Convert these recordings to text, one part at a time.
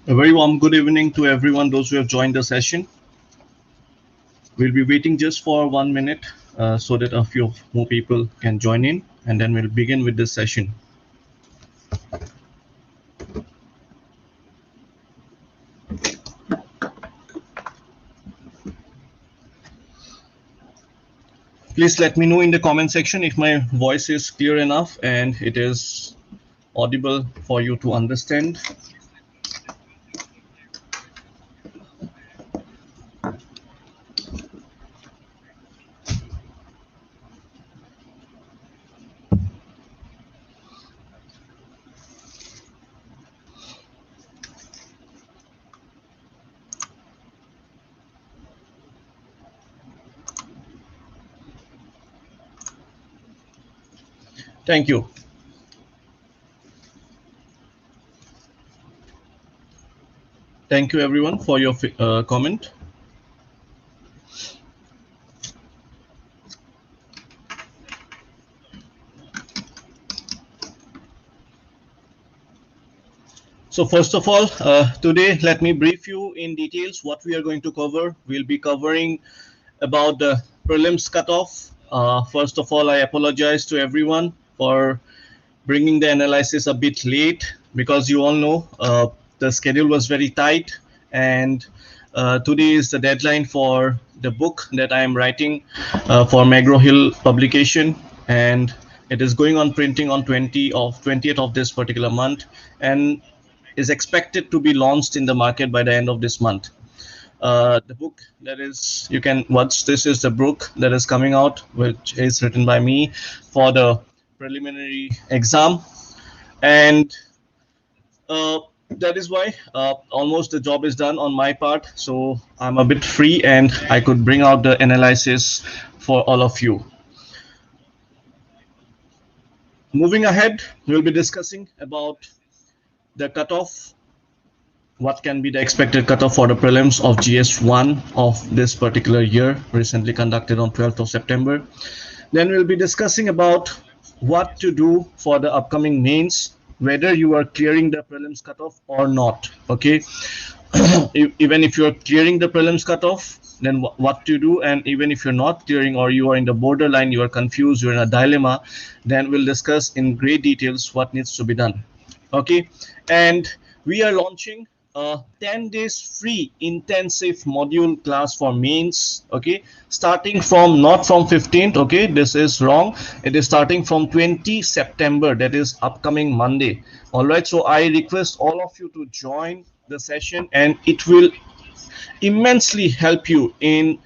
A very warm good evening to everyone, those who have joined the session. We'll be waiting just for 1 minute so that a few more people can join in, and then we'll begin with this session. Please let me know in the comment section if my voice is clear enough and it is audible for you to understand. Thank you. Thank you everyone for your comment. So first of all, today let me brief you in details what we are going to cover. We'll be covering about the prelims cutoff. First of all, I apologize to everyone for bringing the analysis a bit late because you all know the schedule was very tight, and today is the deadline for the book that I am writing for McGraw Hill publication, and it is going on printing on 20th of this particular month and is expected to be launched in the market by the end of this month. The book that is, you can watch, this is the book that is coming out, which is written by me for the preliminary exam, and that is why almost the job is done on my part, so I'm a bit free and I could bring out the analysis for all of you. Moving ahead, we'll be discussing about the cutoff, what can be the expected cutoff for the prelims of GS1 of this particular year, recently conducted on 12th of September. Then we'll be discussing about what to do for the upcoming mains, whether you are clearing the prelims cutoff or not. Okay, even if you're clearing the prelims cutoff, then what to do, and even if you're not clearing or you are in the borderline, you are confused, you're in a dilemma, then we'll discuss in great details what needs to be done. Okay, and we are launching a 10 days free intensive module class for mains. Okay, starting from, not from 15th, okay, this is wrong, it is starting from 20 September, that is upcoming Monday. All right, so I request all of you to join the session, and it will immensely help you in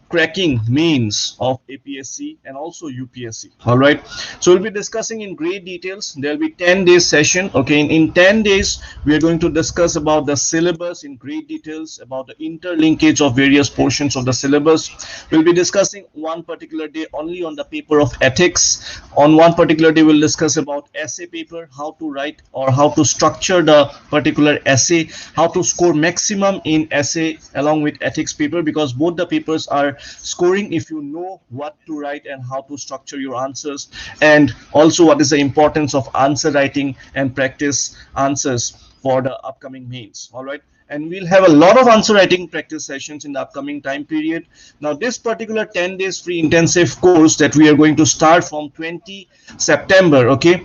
cracking mains of APSC and also UPSC. All right, so we'll be discussing in great details. There'll be 10 days session. Okay, in 10 days we are going to discuss about the syllabus in great details, about the interlinkage of various portions of the syllabus. We'll be discussing one particular day only on the paper of ethics. On one particular day we'll discuss about essay paper, how to write or how to structure the particular essay, how to score maximum in essay along with ethics paper, because both the papers are scoring if you know what to write and how to structure your answers, and also what is the importance of answer writing and practice answers for the upcoming mains. All right, and we'll have a lot of answer writing practice sessions in the upcoming time period. Now this particular 10 days free intensive course that we are going to start from 20 September, okay,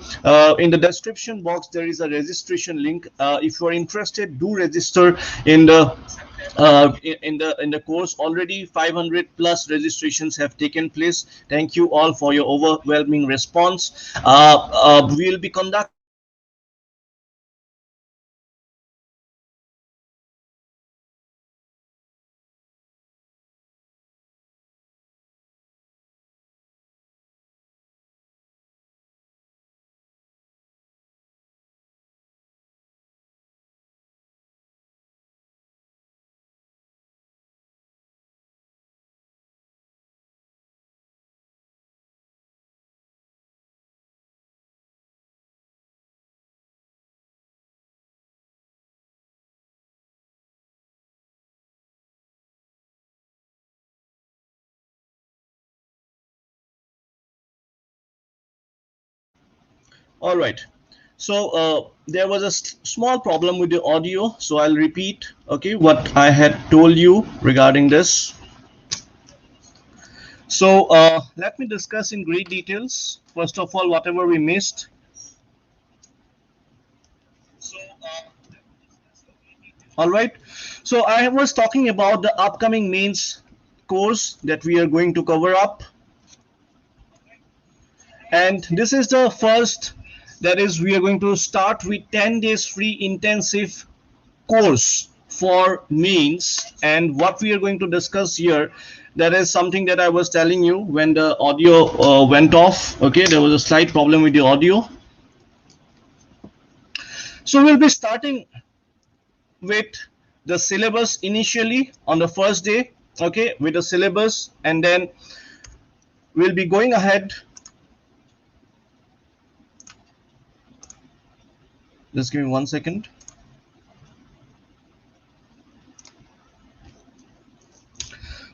in the description box there is a registration link. If you are interested, do register in the in the course. Already 500 plus registrations have taken place. Thank you all for your overwhelming response. We will be conducting all right. So there was a small problem with the audio, so I'll repeat, okay, what I had told you regarding this. So let me discuss in great details. First of all, whatever we missed. All right. So I was talking about the upcoming mains course that we are going to cover up. And this is the first, that is, we are going to start with 10 days free intensive course for mains. And what we are going to discuss here, that is something that I was telling you when the audio went off. Okay, there was a slight problem with the audio. So we'll be starting with the syllabus initially on the first day, okay, with the syllabus, and then we'll be going ahead. Just give me 1 second.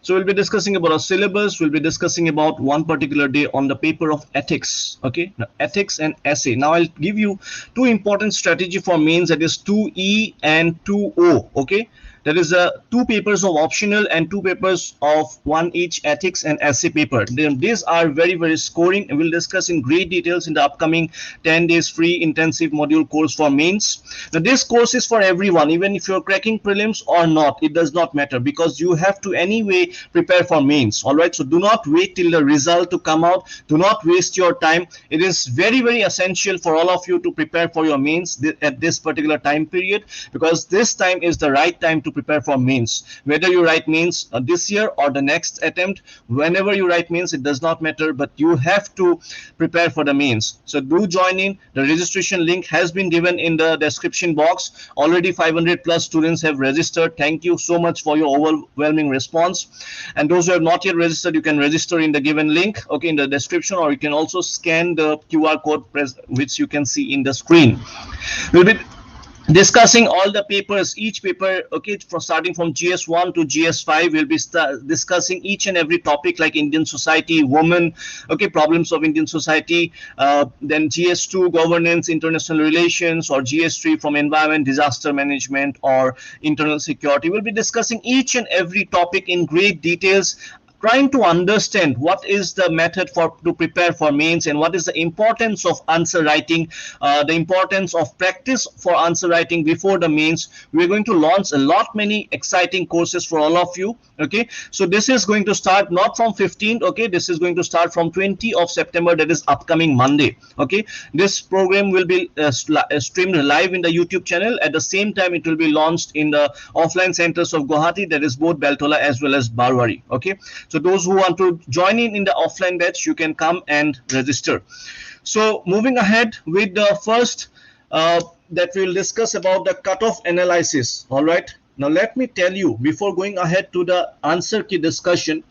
So we'll be discussing about our syllabus. We'll be discussing about one particular day on the paper of ethics. Okay, now, ethics and essay. Now I'll give you two important strategy for mains, that is 2E and 2O. Okay, that is two papers of optional and two papers of one each, ethics and essay paper. Then these are very, very scoring, and we'll discuss in great details in the upcoming 10 days free intensive module course for mains. Now this course is for everyone, even if you're cracking prelims or not, it does not matter, because you have to anyway prepare for mains. All right, so do not wait till the result to come out. Do not waste your time. It is very, very essential for all of you to prepare for your mains at this particular time period, because this time is the right time to prepare for mains. Whether you write mains this year or the next attempt, whenever you write mains, it does not matter, but you have to prepare for the mains. So do join in. The registration link has been given in the description box. Already 500 plus students have registered. Thank you so much for your overwhelming response. And those who have not yet registered, you can register in the given link, okay, in the description, or you can also scan the QR code which you can see in the screen. We'll be discussing all the papers, each paper, okay, for starting from GS1 to GS5. We'll be discussing each and every topic, like Indian society, women, okay, problems of Indian society, then GS2 governance, international relations, or GS3 from environment, disaster management, or internal security. We'll be discussing each and every topic in great details, trying to understand what is the method to prepare for mains, and what is the importance of answer writing, the importance of practice for answer writing before the mains. We're going to launch a lot many exciting courses for all of you. Okay, so this is going to start not from 15th, okay, this is going to start from 20 of September, that is upcoming Monday. Okay, this program will be streamed live in the YouTube channel. At the same time, it will be launched in the offline centers of Guwahati, that is both Beltola as well as Barwari. Okay, so those who want to join in the offline batch, you can come and register. So moving ahead with the first that we will discuss about the cutoff analysis. All right, now let me tell you, before going ahead to the answer key discussion,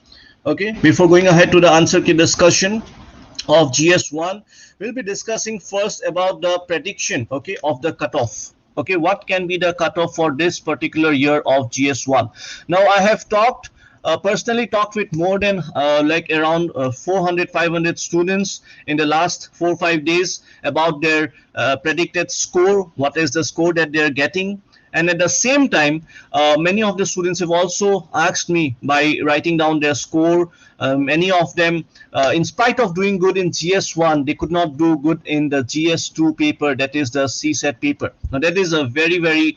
okay, before going ahead to the answer key discussion of GS1, we'll be discussing first about the prediction, okay, of the cutoff. Okay, what can be the cutoff for this particular year of GS1? Now I have personally talked with more than like around 400-500 students in the last 4-5 days about their predicted score, what is the score that they're getting. And at the same time, many of the students have also asked me by writing down their score. Many of them, in spite of doing good in GS1, they could not do good in the GS2 paper, that is the CSAP paper. Now that is a very, very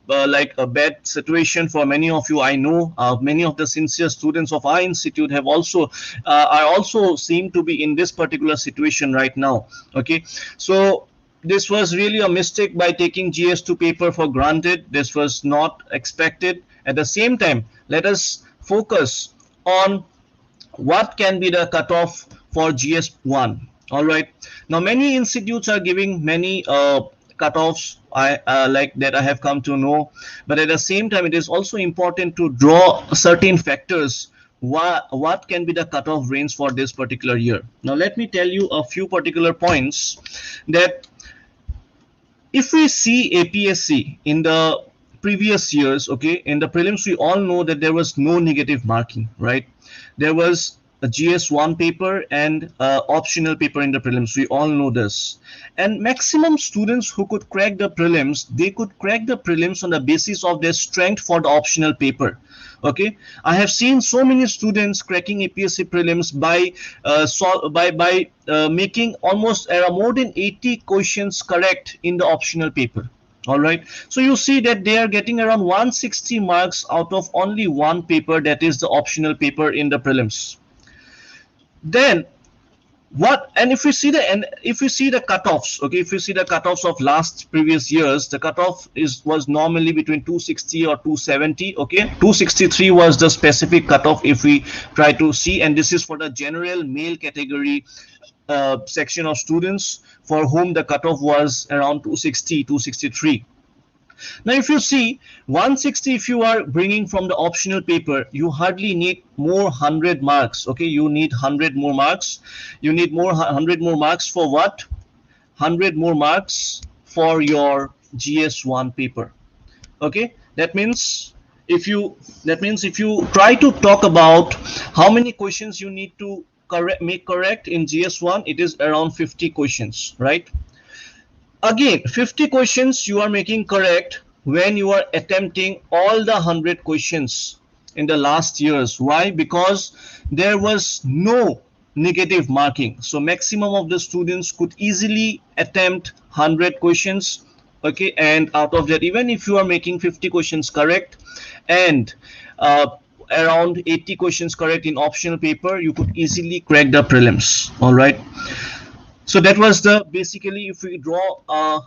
like a bad situation for many of you. I know many of the sincere students of our institute have also are also seem to be in this particular situation right now. Okay, so this was really a mistake by taking GS2 paper for granted. This was not expected. At the same time, let us focus on what can be the cutoff for GS1. All right, now many institutes are giving many cutoffs like that I have come to know, but at the same time, it is also important to draw certain factors. What can be the cutoff range for this particular year? Now let me tell you a few particular points. That if we see APSC in the previous years, okay, in the prelims, we all know that there was no negative marking, right? There was a GS1 paper and optional paper in the prelims. We all know this. And maximum students who could crack the prelims, they could crack the prelims on the basis of their strength for the optional paper. Okay, I have seen so many students cracking APSC prelims by making almost more than 80 questions correct in the optional paper. All right, so you see that they are getting around 160 marks out of only one paper, that is the optional paper in the prelims. Then what, and if we see the cutoffs, okay, if you see the cutoffs of last previous years, the cutoff was normally between 260 or 270. Okay, 263 was the specific cutoff if we try to see, and this is for the general male category section of students for whom the cutoff was around 260, 263. Now, if you see 160, if you are bringing from the optional paper, you hardly need more 100 marks. Okay, you need 100 more marks. You need more 100 more marks for what? 100 more marks for your GS1 paper. Okay, that means if you try to talk about how many questions you need to make correct in GS1, it is around 50 questions, right? Again, 50 questions you are making correct when you are attempting all the 100 questions in the last years. Why? Because there was no negative marking. So maximum of the students could easily attempt 100 questions. Okay, and out of that, even if you are making 50 questions correct and around 80 questions correct in optional paper, you could easily crack the prelims. All right. So that was the basically, if we draw a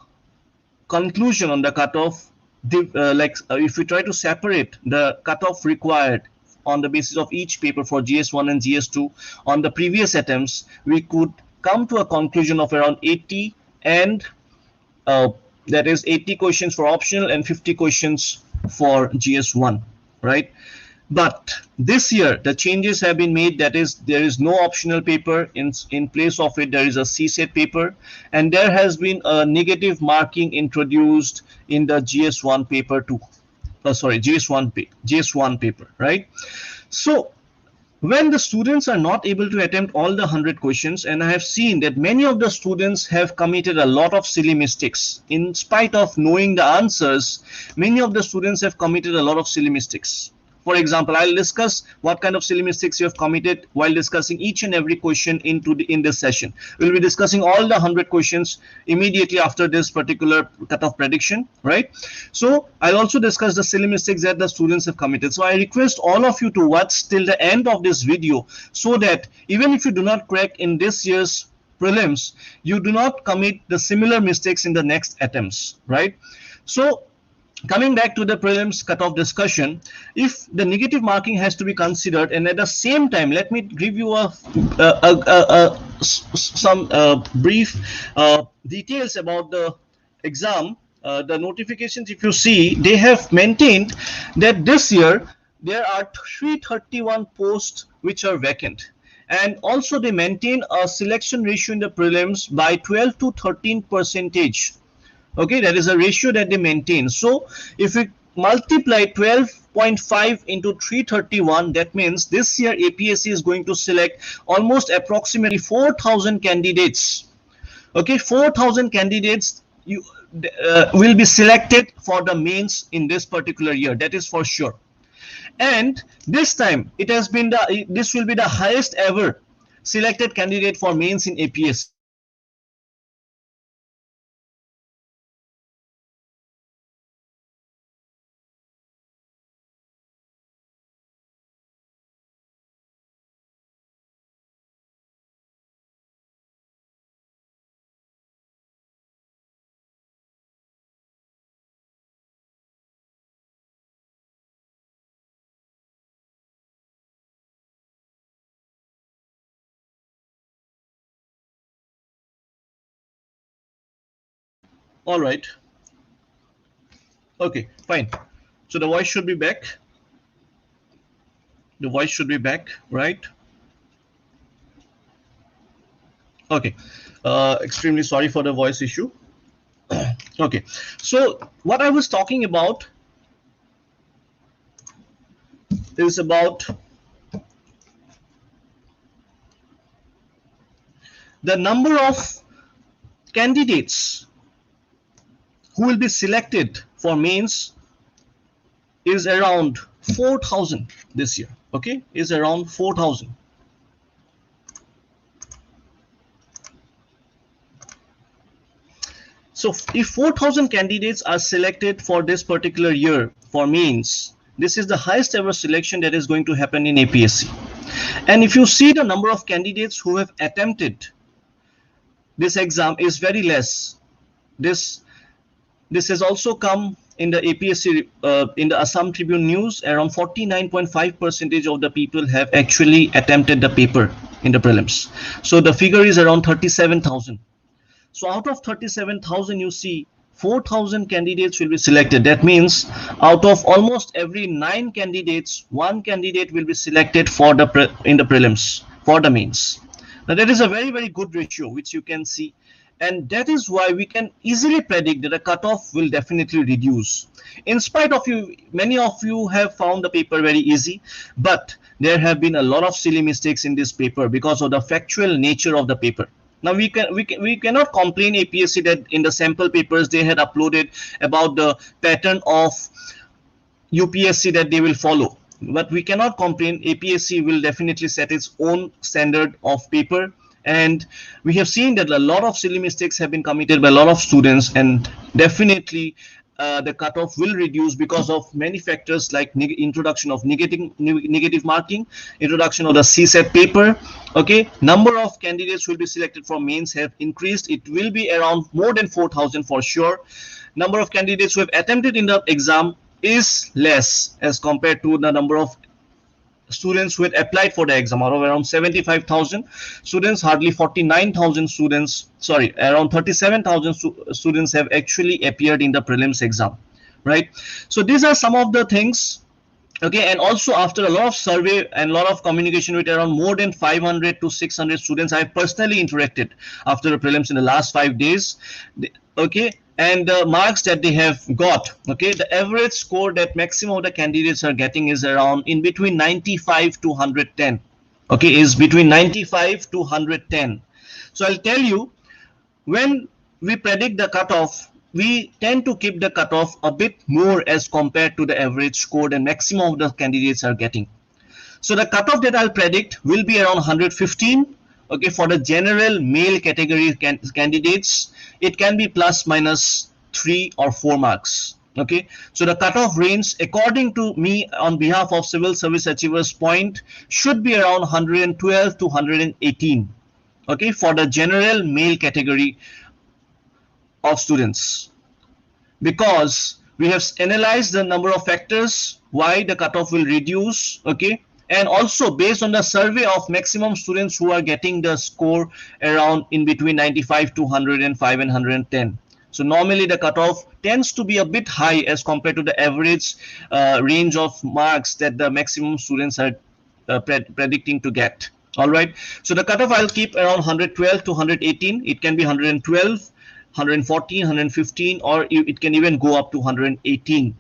conclusion on the cutoff, if we try to separate the cutoff required on the basis of each paper for GS1 and GS2 on the previous attempts, we could come to a conclusion of around 80, and that is 80 questions for optional and 50 questions for GS1, right? But this year the changes have been made, that is there is no optional paper, in place of it there is a CSAP paper, and there has been a negative marking introduced in the GS1 paper too. GS1 paper, right? So when the students are not able to attempt all the 100 questions, and I have seen that many of the students have committed a lot of silly mistakes in spite of knowing the answers. Many of the students have committed a lot of silly mistakes. For example, I'll discuss what kind of silly mistakes you have committed while discussing each and every question in this session. We'll be discussing all the 100 questions immediately after this particular cutoff prediction, right? So I'll also discuss the silly mistakes that the students have committed. So I request all of you to watch till the end of this video, so that even if you do not crack in this year's prelims, you do not commit the similar mistakes in the next attempts, right? So coming back to the prelims cutoff discussion, if the negative marking has to be considered, and at the same time, let me give you some brief details about the exam. The notifications, if you see, they have maintained that this year there are 331 posts which are vacant, and also they maintain a selection ratio in the prelims by 12 to 13 percentage. Okay, that is a ratio that they maintain. So if we multiply 12.5 into 331, that means this year APSC is going to select almost approximately 4,000 candidates. Okay, 4,000 candidates will be selected for the mains in this particular year, that is for sure. And this time it has been this will be the highest ever selected candidate for mains in APSC. All right. Okay, fine. So the voice should be back. The voice should be back, right? Okay. Extremely sorry for the voice issue. Okay. So what I was talking about is about the number of candidates who will be selected for mains is around 4,000 this year. Okay, is around 4,000. So if 4,000 candidates are selected for this particular year for mains, this is the highest ever selection that is going to happen in APSC. And if you see the number of candidates who have attempted this exam is very less. This has also come in the APSC, in the Assam Tribune News. Around 49.5% of the people have actually attempted the paper in the prelims. So the figure is around 37,000. So out of 37,000, you see 4,000 candidates will be selected. That means out of almost every 9 candidates, 1 candidate will be selected for the in the prelims for the mains. Now that is a very, very good ratio, which you can see. And that is why we can easily predict that the cutoff will definitely reduce. In spite of you, many of you have found the paper very easy, but there have been a lot of silly mistakes in this paper because of the factual nature of the paper. Now we cannot complain APSC that in the sample papers they had uploaded about the pattern of UPSC that they will follow. But we cannot complain. APSC will definitely set its own standard of paper. And we have seen that a lot of silly mistakes have been committed by a lot of students, and definitely the cutoff will reduce because of many factors like introduction of negative marking, introduction of the CSAP paper. Okay, number of candidates will be selected from mains have increased. It will be around more than 4,000 for sure. Number of candidates who have attempted in the exam is less as compared to the number of students who had applied for the exam. Out of around 75,000 students, hardly 49,000 students, sorry, around 37,000 students have actually appeared in the prelims exam, right? So these are some of the things. Okay, and also after a lot of survey and a lot of communication with around more than 500 to 600 students, I have personally interacted after the prelims in the last 5 days. Okay, and the marks that they have got, okay, the average score that maximum of the candidates are getting is around in between 95 to 110. Okay, is between 95 to 110. So I'll tell you, when we predict the cutoff, we tend to keep the cutoff a bit more as compared to the average score and maximum of the candidates are getting. So the cutoff that I'll predict will be around 115. Okay, for the general male category candidates, it can be plus minus 3 or 4 marks. Okay, so the cutoff range, according to me, on behalf of Civil Service Achievers Point, should be around 112 to 118. Okay, for the general male category of students, because we have analyzed the number of factors why the cutoff will reduce. Okay, and also based on the survey of maximum students who are getting the score around in between 95 to 105 and 110. So normally the cutoff tends to be a bit high as compared to the average range of marks that the maximum students are predicting to get. All right, so the cutoff I'll keep around 112 to 118. It can be 112, 114, 115, or it can even go up to 118.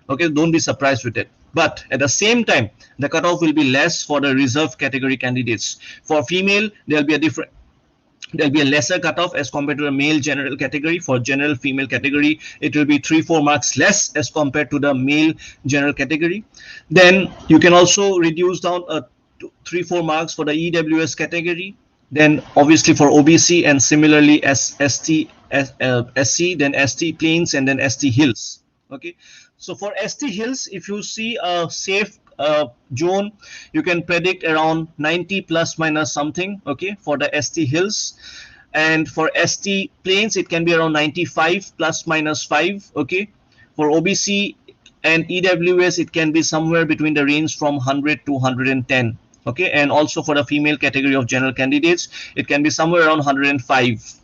Okay, don't be surprised with it. But at the same time, the cutoff will be less for the reserve category candidates. For female, there'll be a lesser cutoff as compared to the male general category. For general female category, it will be 3-4 marks less as compared to the male general category. Then you can also reduce down 3-4 marks for the EWS category. Then obviously for OBC, and similarly as SC, then ST plains, and then ST hills. Okay, so for ST hills, if you see a safe zone, you can predict around 90 plus minus something. Okay, for the ST hills, and for ST plains, it can be around 95 plus minus 5. Okay, for OBC and EWS, it can be somewhere between the range from 100 to 110. Okay, and also for the female category of general candidates, it can be somewhere around 105.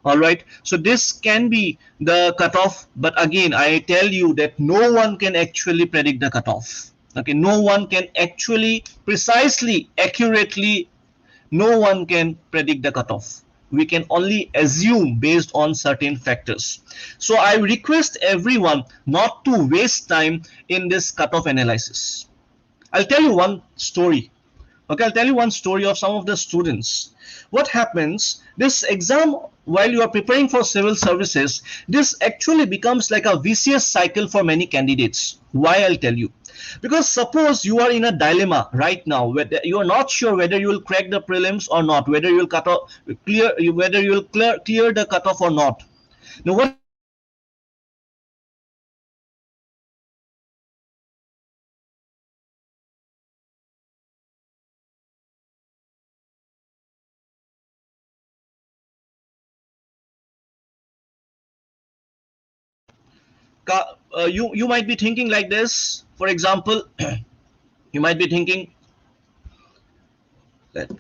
All right, so this can be the cutoff, but again, I tell you that no one can actually predict the cutoff. Okay, no one can actually precisely, accurately, no one can predict the cutoff. We can only assume based on certain factors. So I request everyone not to waste time in this cutoff analysis. I'll tell you one story. Okay, I'll tell you one story of some of the students. What happens, this exam, while you are preparing for civil services, this actually becomes like a vicious cycle for many candidates. Why, I'll tell you. Because suppose you are in a dilemma right now, whether you are not sure whether you will crack the prelims or not, whether you will cut off, whether you will clear the cutoff or not. Now, what you need to do is that you need to you might be thinking like this. For example, you might be thinking that.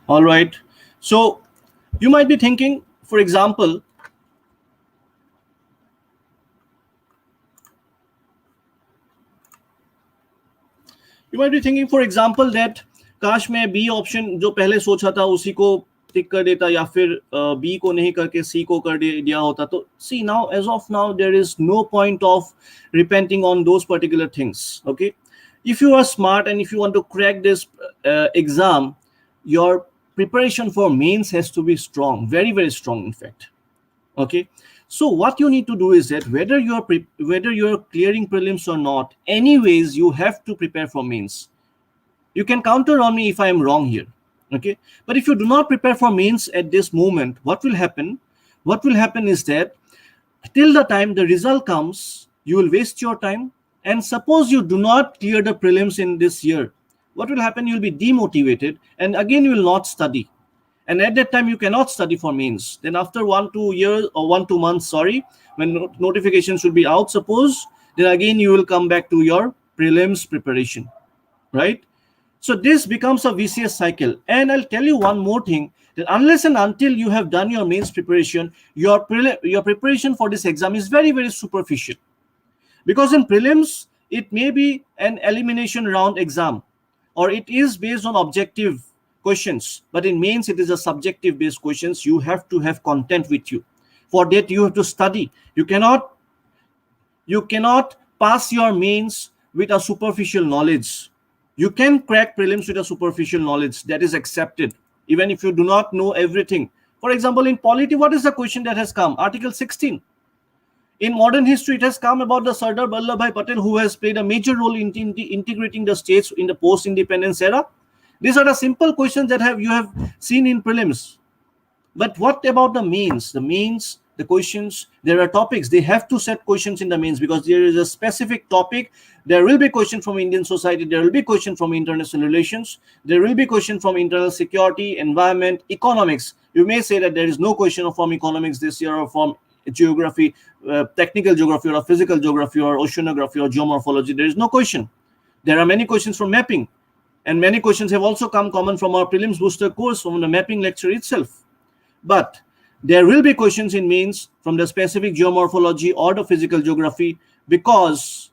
All right. So you might be thinking, for example, that काश मैं B option जो पहले सोचा था उसी को टिक कर देता या फिर बी को नहीं करके सी को कर दिया होता. तो see now as of now there is no point of repenting on those particular things. Okay, if you are smart and if you want to crack this exam, your preparation for mains has to be strong, very very strong in fact. Okay, so what you need to do is that whether you're clearing prelims or not, anyways you have to prepare for mains. You can counter on me if I am wrong here. Okay, but if you do not prepare for mains at this moment, what will happen is that till the time the result comes, you will waste your time. And suppose you do not clear the prelims in this year, what will happen? You will be demotivated and again you will not study. And at that time you cannot study for mains. Then after 1-2 years or 1-2 months, sorry, when notifications will be out, suppose, then again you will come back to your prelims preparation, right? So this becomes a vicious cycle. And I'll tell you one more thing, that unless and until you have done your mains preparation, your preparation for this exam is very very superficial. Because in prelims it may be an elimination round exam, or it is based on objective questions, but in mains it is a subjective based questions. You have to have content with you. For that you have to study. You cannot pass your mains with a superficial knowledge. You can crack prelims with a superficial knowledge, that is accepted, even if you do not know everything. For example, in polity, what is the question that has come? Article 16. In modern history, it has come about the Sardar Vallabhbhai Patel, who has played a major role in integrating the states in the post-independence era. These are the simple questions that you have seen in prelims. But what about the mains? The questions, there are topics. They have to set questions in the mains because there is a specific topic. There will be question from Indian society. There will be question from international relations. There will be question from internal security, environment, economics. You may say that there is no question from economics this year, or from geography, technical geography, or physical geography, or oceanography, or geomorphology. There is no question. There are many questions from mapping. And many questions have also come common from our prelims booster course, from the mapping lecture itself. But there will be questions in mains from the specific geomorphology or the physical geography, because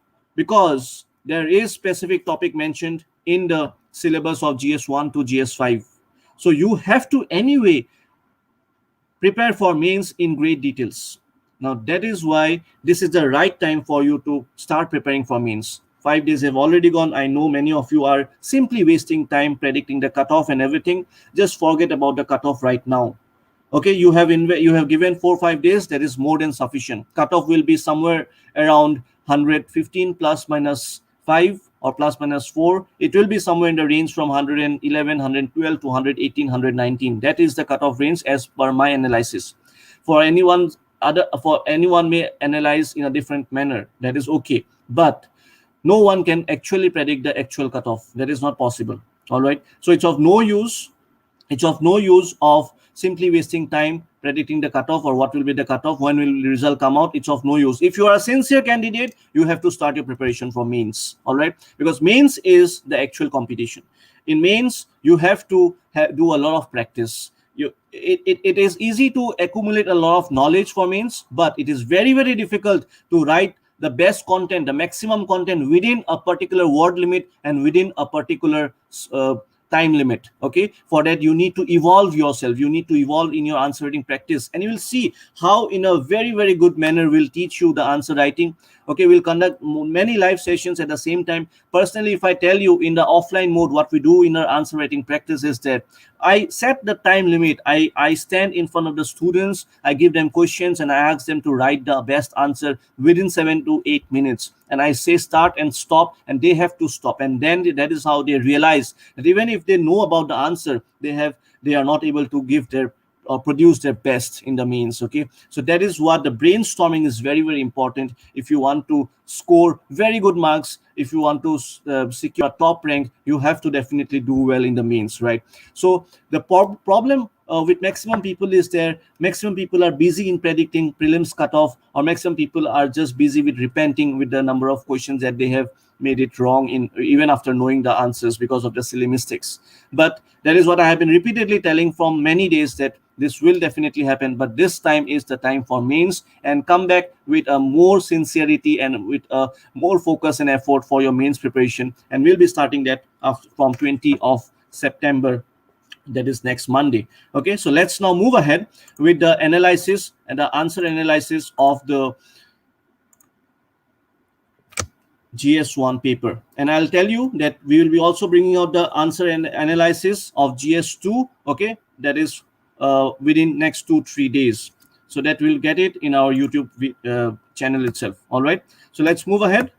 there is specific topic mentioned in the syllabus of GS1 to GS5. So you have to anyway prepare for mains in great details. Now that is why this is the right time for you to start preparing for mains. 5 days have already gone. I know many of you are simply wasting time predicting the cutoff and everything. Just forget about the cutoff right now. Okay, you have given 4-5 days. That is more than sufficient. Cutoff will be somewhere around 115 plus minus 5 or plus minus 4. It will be somewhere in the range from 111, 112 to 118, 119. That is the cutoff range as per my analysis. For anyone may analyze in a different manner. That is okay. But no one can actually predict the actual cutoff. That is not possible. All right. So it's of no use. It's of no use of simply wasting time predicting the cutoff or what will be the cutoff, when will the result come out. It's of no use. If you are a sincere candidate, you have to start your preparation for mains. All right. Because mains is the actual competition. In mains, you have to do a lot of practice. It is easy to accumulate a lot of knowledge for mains, but it is very, very difficult to write the best content, the maximum content within a particular word limit and within a particular time limit. Okay, for that you need to evolve yourself, you need to evolve in your answer writing practice, and you will see how in a very, very good manner we'll teach you the answer writing. Okay, we'll conduct many live sessions at the same time. Personally, if I tell you in the offline mode, what we do in our answer writing practice is that I set the time limit. I stand in front of the students, I give them questions, and I ask them to write the best answer within 7 to 8 minutes. And I say start and stop, and they have to stop. And then that is how they realize that even if they know about the answer, they are not able to give their or produce their best in the means. Okay, so that is what the brainstorming is very, very important. If you want to score very good marks, if you want to secure top rank, you have to definitely do well in the means, right? So the problem with maximum people is there, maximum people are busy in predicting prelims cutoff, or maximum people are just busy with repenting with the number of questions that they have made it wrong in, even after knowing the answers, because of the silly mistakes. But that is what I have been repeatedly telling from many days, that this will definitely happen, but this time is the time for mains, and come back with a more sincerity and with a more focus and effort for your mains preparation. And we'll be starting that from 20 of September, that is next Monday. Okay, so let's now move ahead with the analysis and the answer analysis of the GS1 paper. And I'll tell you that we will be also bringing out the answer and analysis of GS2. Okay, that is within next 2-3 days, so that we'll get it in our YouTube channel itself. All right, so let's move ahead.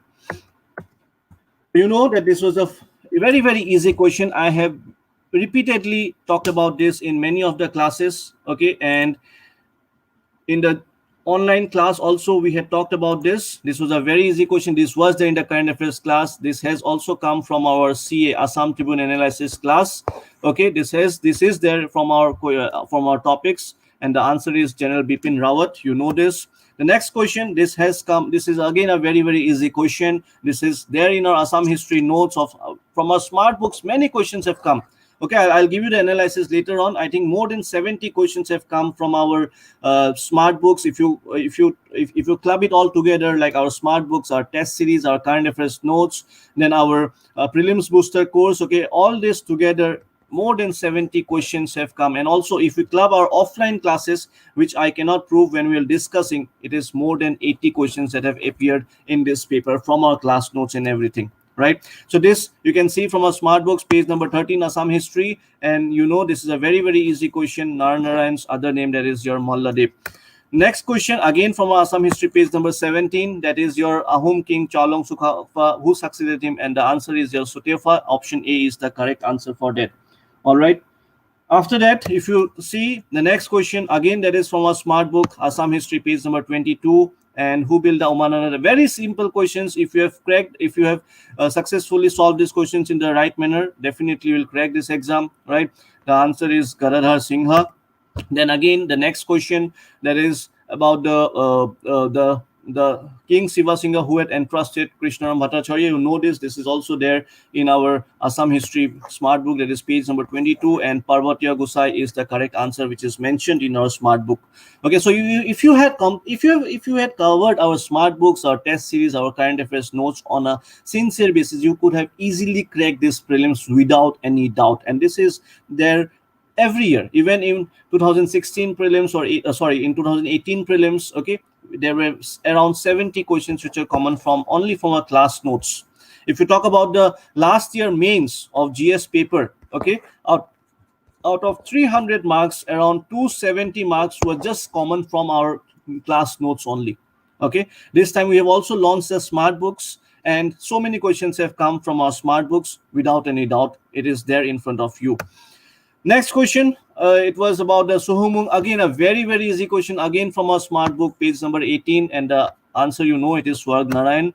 You know that this was a very, very easy question. I have repeatedly talked about this in many of the classes. Okay, and in the online class also we had talked about this. This was a very easy question. This was there in the current affairs class. This has also come from our CA Assam Tribune analysis class. Okay, this is there from our topics, and the answer is General Bipin Rawat. You know this. The next question, this has come. This is again a very, very easy question. This is there in our Assam history notes of from our smart books. Many questions have come. Okay, I'll give you the analysis later on. I think more than 70 questions have come from our smart books. If you club it all together, like our smart books, our test series, our current affairs notes, then our prelims booster course. Okay, all this together, more than 70 questions have come. And also, if we club our offline classes, which I cannot prove when we're discussing, it is more than 80 questions that have appeared in this paper from our class notes and everything. Right, so this you can see from our smart books, page number 13, Assam history, and you know this is a very, very easy question. Narnarayan's other name, that is your Malladev. Next question again from our Assam history, page number 17, that is your Ahom king Chalong Sukhafa, who succeeded him, and the answer is your Sutefa. Option A is the correct answer for that. All right. After that, if you see the next question again, that is from our smart book, Assam history, page number 22. And who built the Umanana? Very simple questions. If you have cracked, if you have successfully solved these questions in the right manner, definitely will crack this exam, right? The answer is Garadhar Singha. Then again, the next question, that is about the King Siva Singha who had entrusted Krishnaram Bhattacharya. You know this. This is also there in our Assam history smart book, that is page number 22, and Parvatiya Gusai is the correct answer, which is mentioned in our smart book. Okay, so if you had covered our smart books, our test series, our current affairs notes on a sincere basis, you could have easily cracked this prelims without any doubt. And this is there every year, even in 2016 prelims, or in 2018 prelims. Okay, there were around 70 questions which are common from only from our class notes. If you talk about the last year mains of GS paper, okay, out of 300 marks, around 270 marks were just common from our class notes only. Okay, this time we have also launched the smart books, and so many questions have come from our smart books. Without any doubt, it is there in front of you. Next question, it was about the Suhumung. Again, a very, very easy question, again from our smart book, page number 18, and the answer, you know, it is Swarg Narayan.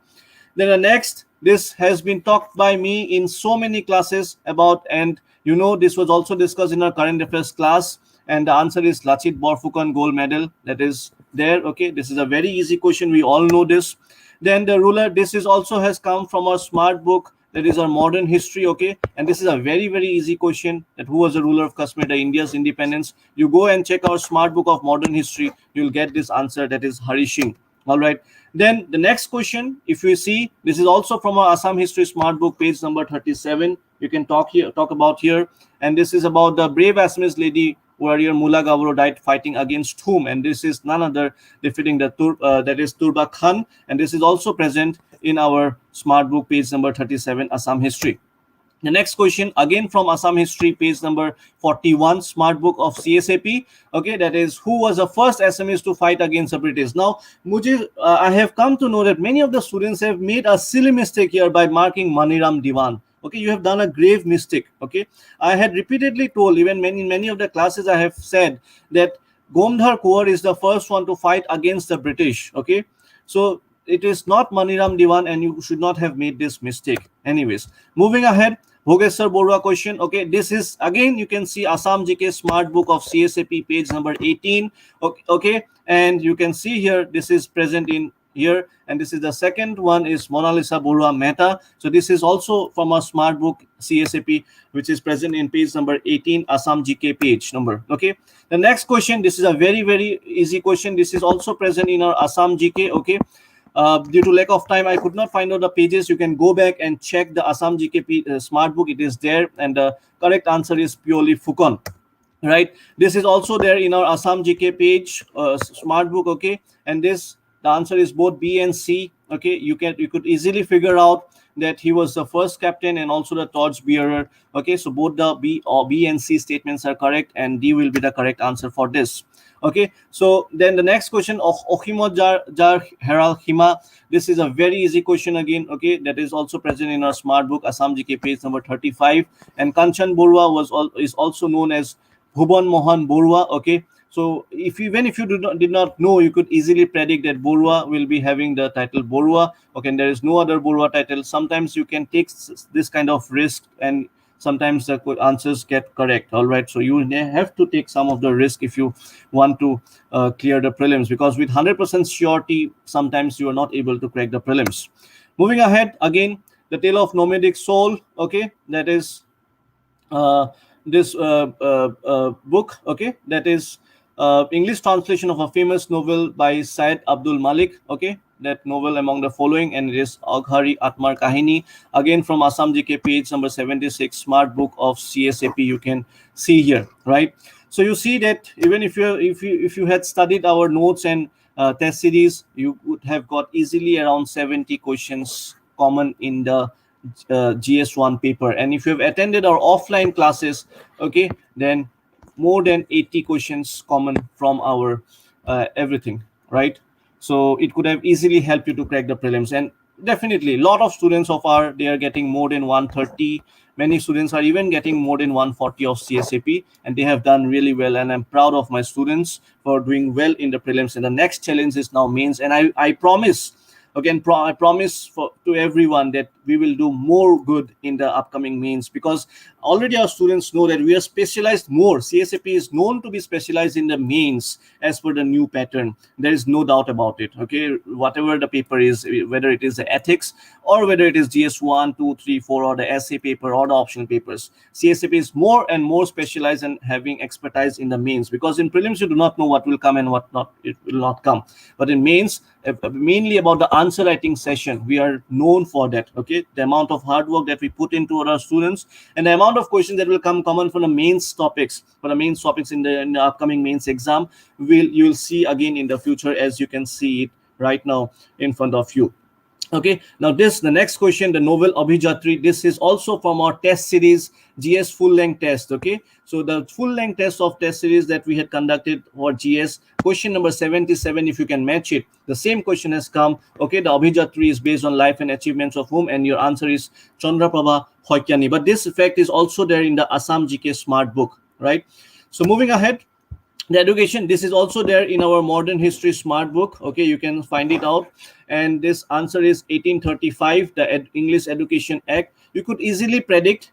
Then the next, this has been talked by me in so many classes about, and you know, this was also discussed in our current affairs class, and the answer is Lachit Borphukan gold medal. That is there. Okay, this is a very easy question. We all know this. Then the ruler, this is also has come from our smart book, that is our modern history. Okay, and this is a very, very easy question, that who was the ruler of Kashmir, the India's independence. You go and check our smart book of modern history, you'll get this answer, that is Hari Singh. All right, then the next question, if you see, this is also from our Assam history smart book, page number 37. you can talk about here. And this is about the brave Assamese lady warrior Mula Gavro died fighting against whom, and this is none other defeating the that is Turba Khan, and this is also present in our smart book page number 37, Assam history. The next question again from Assam history page number 41, smart book of CSAP. Okay, that is who was the first Assamese to fight against the British. Now I have come to know that many of the students have made a silly mistake here by marking Maniram Diwan. Okay, you have done a grave mistake. Okay, I had repeatedly told, even many of the classes I have said that Gomdhar Kuwar is the first one to fight against the British. Okay, so it is not Maniram Diwan, and you should not have made this mistake. Anyways, moving ahead, Bhogeshwar Borua question. Okay, this is again, you can see Assam GK smart book of CSAP page number 18. Okay, and you can see here this is present in here, and this is the second one is Mona Lisa Borua Mehta. So this is also from a smart book CSAP, which is present in page number 18, Assam GK page number. Okay, the next question, this is a very easy question. This is also present in our Assam GK. Okay, due to lack of time, I could not find out the pages. You can go back and check the Assam GK smart book. It is there, and the correct answer is purely Fukon. Right, this is also there in our Assam GK page smart book. Okay, and this, the answer is both B and C. Okay, you could easily figure out that he was the first captain and also the torch bearer. Okay, so both the B and C statements are correct, and D will be the correct answer for this. Okay, so then the next question of Okhimo Jar Heral Hima. This is a very easy question again. Okay, that is also present in our smart book Assam GK page number 35. And Kanchan Borua is also known as Bhuban Mohan Borua. Okay, so even if you did not know, you could easily predict that Borua will be having the title Borua. Okay, and there is no other Borua title. Sometimes you can take this kind of risk, and sometimes the answers get correct. All right, so you have to take some of the risk if you want to clear the prelims, because with 100% surety, sometimes you are not able to crack the prelims. Moving ahead, again, the Tale of Nomadic Soul. Okay, that is this book. Okay, that is English translation of a famous novel by Syed Abdul Malik. Okay, that novel among the following, and it is Aghari Atmar Kahini, again from Assam GK page number 76, smart book of CSAP. You can see here, right? So you see that even if you had studied our notes and test series, you would have got easily around 70 questions common in the GS1 paper. And if you have attended our offline classes, okay, then more than 80 questions common from our everything, right? So it could have easily helped you to crack the prelims. And definitely a lot of students of our, they are getting more than 130. Many students are even getting more than 140 of CSAP, and they have done really well, and I'm proud of my students for doing well in the prelims. And the next challenge is now mains, and I promise, again, I promise to everyone that we will do more good in the upcoming mains, because already our students know that we are specialized more. CSAP is known to be specialized in the mains as per the new pattern. There is no doubt about it. Okay, whatever the paper is, whether it is the ethics or whether it is GS1, 2, 3, 4, or the essay paper or the optional papers, CSAP is more and more specialized and having expertise in the mains, because in prelims you do not know what will come and what not, it will not come. But in mains, mainly about the answer writing session, we are known for that. Okay, the amount of hard work that we put into our students, and the amount of questions that will come common from the mains topics, in the upcoming mains exam, you will see again in the future, as you can see it right now in front of you. Okay, now the next question, the novel Abhijatri, this is also from our test series, GS full length test. Okay, so the full length test of test series that we had conducted for GS, question number 77, if you can match it, the same question has come. Okay, the Abhijatri is based on life and achievements of whom, and your answer is Chandraprabha Hoikyani. But this fact is also there in the Assam GK smart book, right? So moving ahead, the education, this is also there in our modern history smart book. Okay, you can find it out, and this answer is 1835, the English Education Act. You could easily predict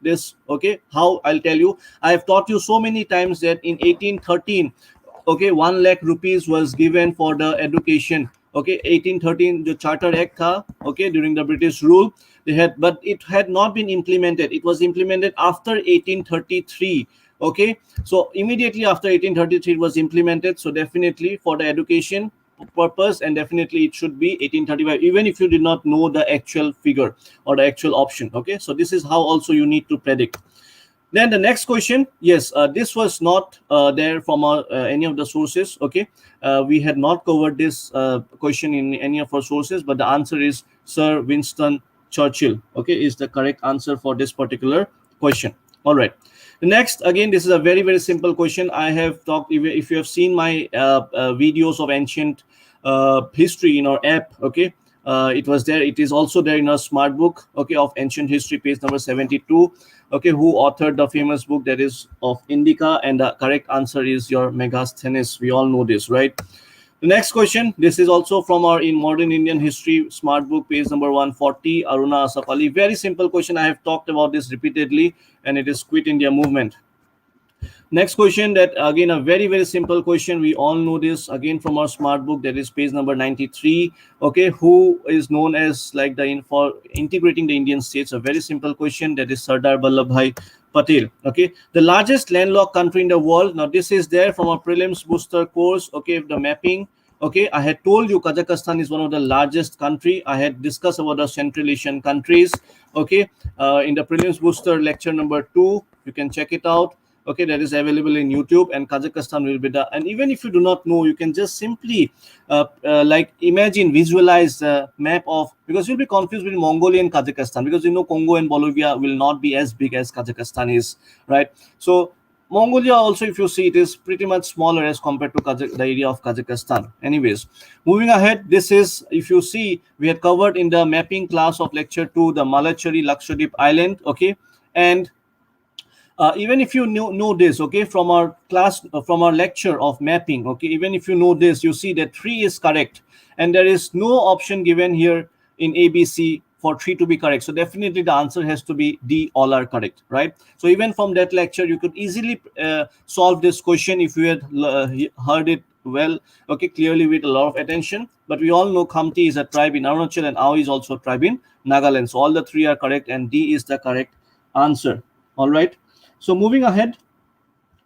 this. Okay, how? I'll tell you. I have taught you so many times that in 1813, okay, 1 lakh rupees was given for the education. Okay, 1813 the Charter Act tha, okay, during the British rule they had, but it had not been implemented. It was implemented after 1833. Okay, so immediately after 1833 it was implemented. So definitely for the education, purpose, and definitely it should be 1835, even if you did not know the actual figure or the actual option. Okay, so this is how also you need to predict. Then the next question, yes, this was not there from our, any of the sources. Okay, we had not covered this question in any of our sources, but the answer is Sir Winston Churchill. Okay, is the correct answer for this particular question. All right. The next, again, this is a very, very simple question. I have talked, if you have seen my videos of ancient history in our app, okay, it was there. It is also there in our smart book, okay, of ancient history, page number 72. Okay, who authored the famous book that is of Indica, and the correct answer is your Megasthenes. We all know this, right? The next question, this is also from our in modern Indian history smart book, page number 140, Aruna Asaf Ali. Very simple question. I have talked about this repeatedly, and it is Quit India movement. Next question, that again a very, very simple question. We all know this again from our smart book, that is page number 93. Okay, who is known as like the for integrating the Indian states? A very simple question, that is Sardar Vallabhbhai Patel. Okay, the largest landlocked country in the world. Now this is there from our prelims booster course. Okay, the mapping. Okay, I had told you Kazakhstan is one of the largest country. I had discussed about the Central Asian countries. Okay, in the prelims booster lecture number 2, you can check it out. Okay, that is available in YouTube, and Kazakhstan will be the, and even if you do not know, you can just simply like imagine, visualize the map of, because you'll be confused between Mongolia and Kazakhstan, because you know Congo and Bolivia will not be as big as Kazakhstan is, right? So Mongolia also, if you see, it is pretty much smaller as compared to the area of Kazakhstan. Anyways, moving ahead, this is, if you see, we had covered in the mapping class of lecture 2 the Malachari Lakshadweep Island. Okay, and even if you know this, okay, from our class, from our lecture of mapping, okay, even if you know this, you see that 3 is correct, and there is no option given here in ABC for 3 to be correct. So definitely the answer has to be D, all are correct, right? So even from that lecture, you could easily solve this question if you had heard it well, okay, clearly with a lot of attention. But we all know Khamti is a tribe in Arunachal, and Ao is also a tribe in Nagaland. So all the 3 are correct, and D is the correct answer. All right. So moving ahead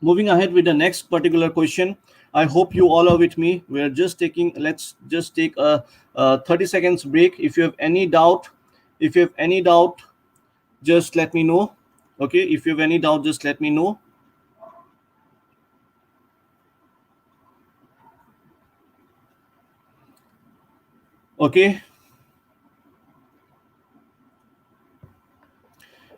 with the next particular question. I hope you all are with me. We are just taking, let's just take a 30 seconds break. If you have any doubt, just let me know. Okay, if you have any doubt, just let me know. Okay.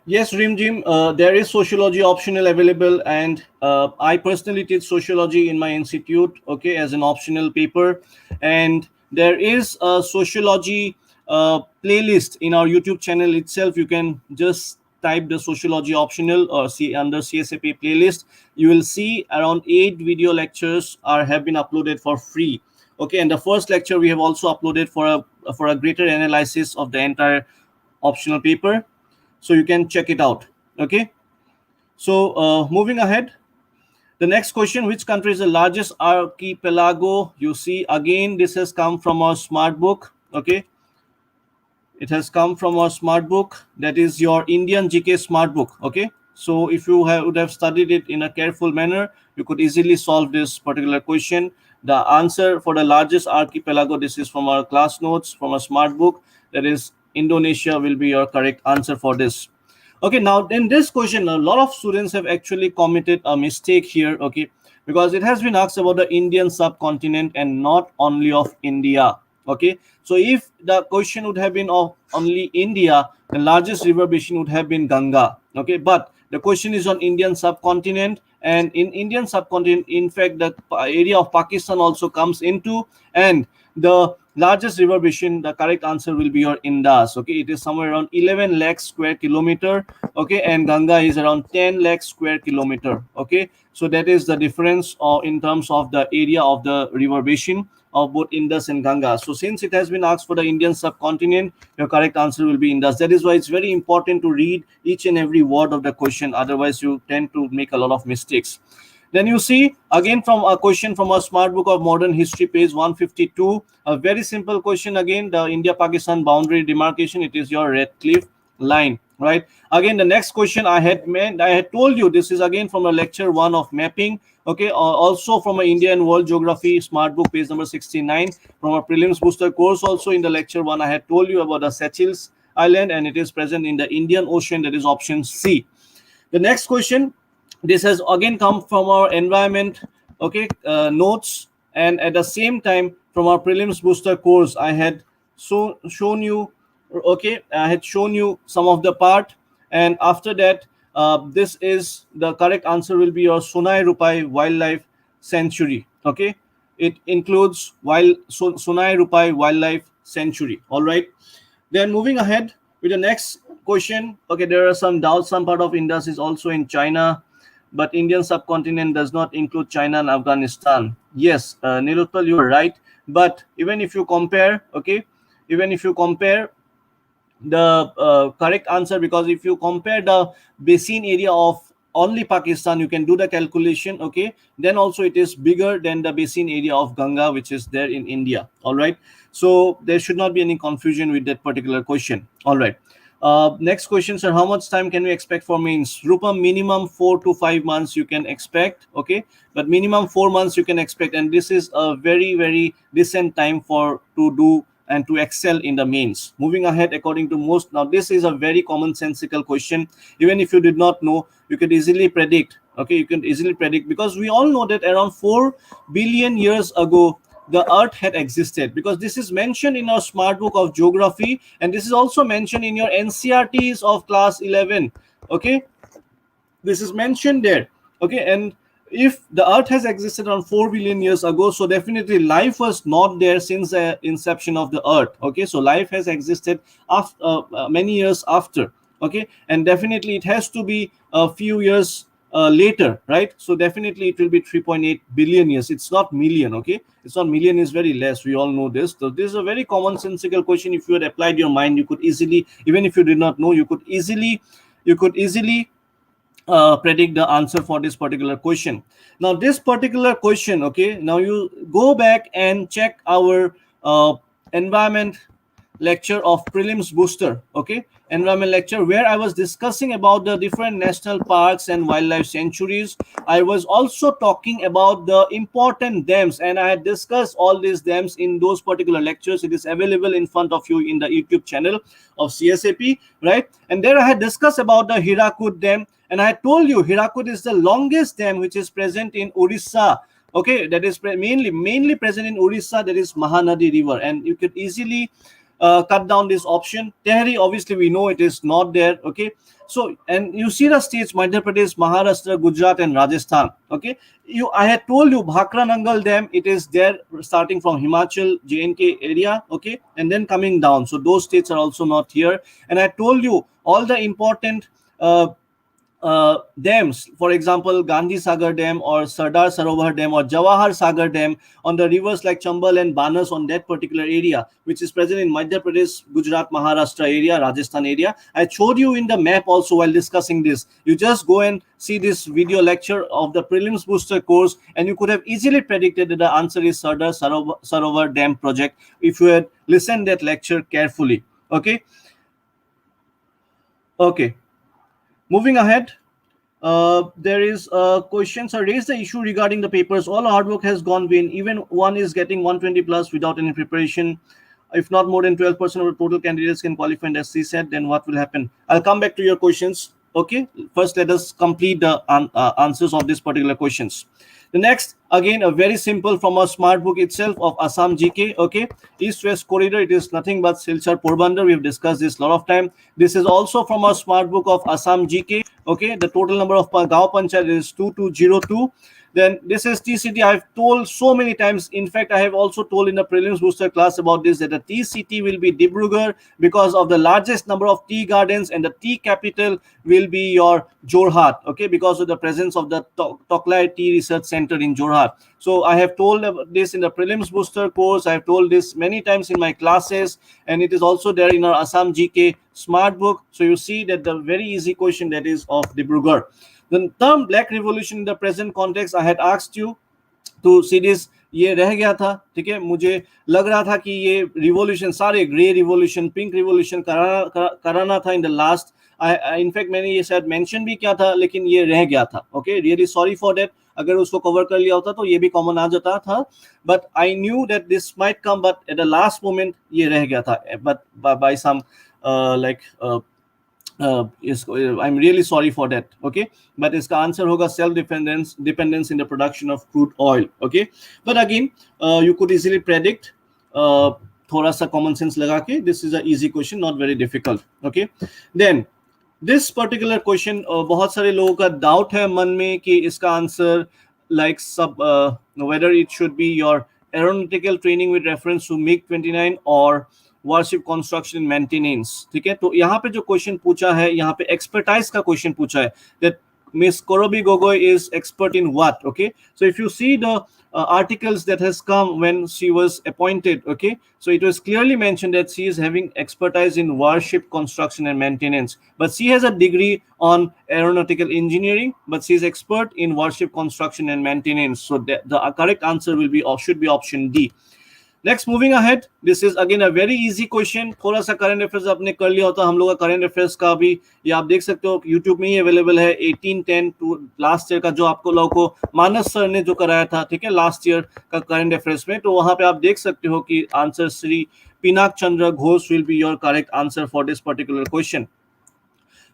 Yes, Rimjim, there is sociology optional available, and I personally teach sociology in my institute, okay, as an optional paper. And there is a sociology playlist in our YouTube channel itself. You can just type the sociology optional or see under CSAP playlist. You will see around 8 video lectures have been uploaded for free. Okay, and the first lecture we have also uploaded for a greater analysis of the entire optional paper. So you can check it out. Okay, so moving ahead, the next question, which country is the largest archipelago? You see, again, this has come from our smart book. Okay, it has come from our smart book, that is your Indian GK smart book. Okay, so if you would have studied it in a careful manner, you could easily solve this particular question. The answer for the largest archipelago, this is from our class notes from a smart book, that is Indonesia will be your correct answer for this. Okay, now in this question, a lot of students have actually committed a mistake here, okay, because it has been asked about the Indian subcontinent and not only of India. Okay, so if the question would have been of only India, the largest river basin would have been Ganga. Okay, but the question is on Indian subcontinent, and in Indian subcontinent, in fact, the area of Pakistan also comes into, and the largest river basin, the correct answer will be your Indus. Okay, it is somewhere around 11 lakh square kilometer. Okay, and Ganga is around 10 lakh square kilometer. Okay, so that is the difference in terms of the area of the river basin of both Indus and Ganga. So since it has been asked for the Indian subcontinent, your correct answer will be Indus. That is why it's very important to read each and every word of the question. Otherwise, you tend to make a lot of mistakes. Then you see again from a question from a smart book of modern history, page 152, a very simple question again, the India-Pakistan boundary demarcation. It is your Red Cliff line. right? Again, the next question I had told you, this is again from a lecture 1 of mapping, okay, also from a India and World Geography smart book, page number 69, from a prelims booster course. Also in the lecture 1 I had told you about the Seychelles Island, and it is present in the Indian Ocean, that is option C. The next question, this has again come from our environment, okay, notes, and at the same time from our prelims booster course I had shown you, okay, I had shown you some of the part, and after that this is the correct answer will be your Sunai Rupai Wildlife Sanctuary, okay. It includes Sunai Rupai Wildlife Sanctuary. All right, then moving ahead with the next question. Okay, there are some doubts. Some part of Indus is also in China, but Indian subcontinent does not include China and Afghanistan. Yes, Nilotpal, you are right. But even if you compare, okay, even if you compare the correct answer, because if you compare the basin area of only Pakistan, you can do the calculation, okay, then also it is bigger than the basin area of Ganga, which is there in India. All right, so there should not be any confusion with that particular question. All right, next question, sir, how much time can we expect for mains? Rupam, minimum 4 to 5 months you can expect, okay, but minimum 4 months you can expect, and this is a very, very decent time for to do and to excel in the mains. Moving ahead, according to most, now this is a very commonsensical question. Even if you did not know, you could easily predict, okay, you can easily predict, because we all know that around 4 billion years ago the earth had existed, because this is mentioned in our smart book of geography, and this is also mentioned in your NCRTs of class 11, okay, this is mentioned there, okay. And if the earth has existed around 4 billion years ago, so definitely life was not there since the inception of the earth, okay. So life has existed after many years after, okay, and definitely it has to be a few years later, right? So definitely it will be 3.8 billion years. It's not million, okay, it's not million, is very less, we all know this. So this is a very commonsensical question. If you had applied your mind, you could easily, even if you did not know, you could easily predict the answer for this particular question. Now this particular question, okay, now you go back and check our environment lecture of prelims booster, okay, environment lecture, where I was discussing about the different national parks and wildlife sanctuaries. I was also talking about the important dams, and I had discussed all these dams in those particular lectures. It is available in front of you in the YouTube channel of CSAP, right? And there I had discussed about the Hirakud dam, and I told you Hirakud is the longest dam which is present in Orissa, okay, that is mainly present in Orissa, that is Mahanadi river, and you could easily cut down this option. Tehri, obviously we know it is not there, okay. So, and you see the states Madhya Pradesh, Maharashtra, Gujarat and Rajasthan, okay. I had told you Bhakra Nangal dam, it is there starting from Himachal, JNK area, okay, and then coming down, so those states are also not here. And I told you all the important dams, for example Gandhi Sagar Dam or Sardar Sarovar Dam or Jawahar Sagar Dam on the rivers like Chambal and Banas, on that particular area which is present in Madhya Pradesh, Gujarat, Maharashtra area, Rajasthan area. I showed you in the map also while discussing this. You just go and see this video lecture of the prelims booster course, and you could have easily predicted that the answer is Sardar Sarovar Dam project if you had listened that lecture carefully, okay. Okay, moving ahead, there is questions are raised the issue regarding the papers. All hard work has gone vain. Even one is getting 120 plus without any preparation. If not more than 12% of the total candidates can qualify in the CSAT, then what will happen? I'll come back to your questions. Okay, first let us complete the answers of these particular questions. The next, again, a very simple from a smart book itself of Assam GK. Okay, East-West corridor, it is nothing but Silchar Porbandar. We have discussed this a lot of time. This is also from a smart book of Assam GK. Okay, the total number of Gao Panchayat is 2202. Then this is TCT. I've told so many times. In fact, I have also told in the prelims booster class about this, that the TCT will be Dibrugarh because of the largest number of tea gardens, and the tea capital will be your Jorhat. Okay, because of the presence of the Toklai Tea Research Center in Jorhat. So I have told this in the prelims booster course. I have told this many times in my classes, and it is also there in our Assam GK smart book. So you see that the very easy question, that is of Dibrugarh. The term Black Revolution in the present context, I had asked you to see this. ये रह गया था, ठीक है, मुझे लग रहा था कि ये रिवॉल्यूशन सारे ग्रे रिवॉल्यूशन, पिंक रिवॉल्यूशन कराना था in the last इनफैक्ट मैंने ये शायद मेंशन भी किया था, लेकिन ये रह गया था. Okay, really sorry for that. अगर उसको कवर कर लिया होता तो ये भी कॉमन आ जाता था, but I knew that this might come, but at the last moment ये रह गया था, but by some I'm really sorry for that. Okay, but इसका आंसर होगा self dependence in the production of crude oil. Okay, but again you could easily predict, थोड़ा सा common sense लगा के. This is an easy question, not very difficult. Okay, then this particular question, बहुत सारे लोगों का doubt है मन में कि इसका answer like whether it should be your aeronautical training with reference to MiG-29 or warship construction maintenance. ठीक है, तो यहाँ पे जो क्वेश्चन पूछा है, यहाँ पे एक्सपर्टाइज का क्वेश्चन पूछा है that Miss Korobi Gogoi is expert in what. Okay, so if you see the articles that has come when she was appointed, okay, so it was clearly mentioned that she is having expertise in warship construction and maintenance, but she has a degree on aeronautical engineering, but she is expert in warship construction and maintenance. So the correct answer will be, or should be, option D. Next, moving ahead, this is again a very easy question. थोड़ा सा current affairs आपने कर लिया होता, हम लोग का current affairs का भी ये आप देख सकते हो यूट्यूब में ही अवेलेबल है. 1810 टू लास्ट ईयर का जो आपको लोगों को मानस सर ने जो कराया था, ठीक है, लास्ट ईयर का करंट अफेयर्स में, तो वहां पे आप देख सकते हो कि answer Shri Pinak Chandra Ghosh will be your correct answer for this particular question.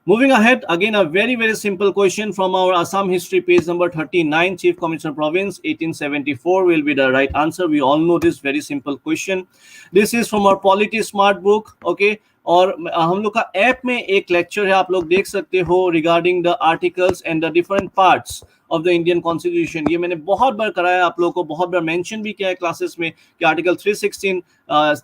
Moving ahead, again a very simple question from our Assam history, page number 39. Chief Commissioner Province 1874 will be the right answer. We all know this very simple question. This is from our Polity Smart book. Okay, और हम लोग का app में एक lecture है, आप लोग देख सकते हो, regarding the articles and the different parts of the Indian constitution. ये मैंने बहुत बार कराया, आप लोगों को बहुत बार मेंशन भी किया है क्लासेस में कि आर्टिकल 316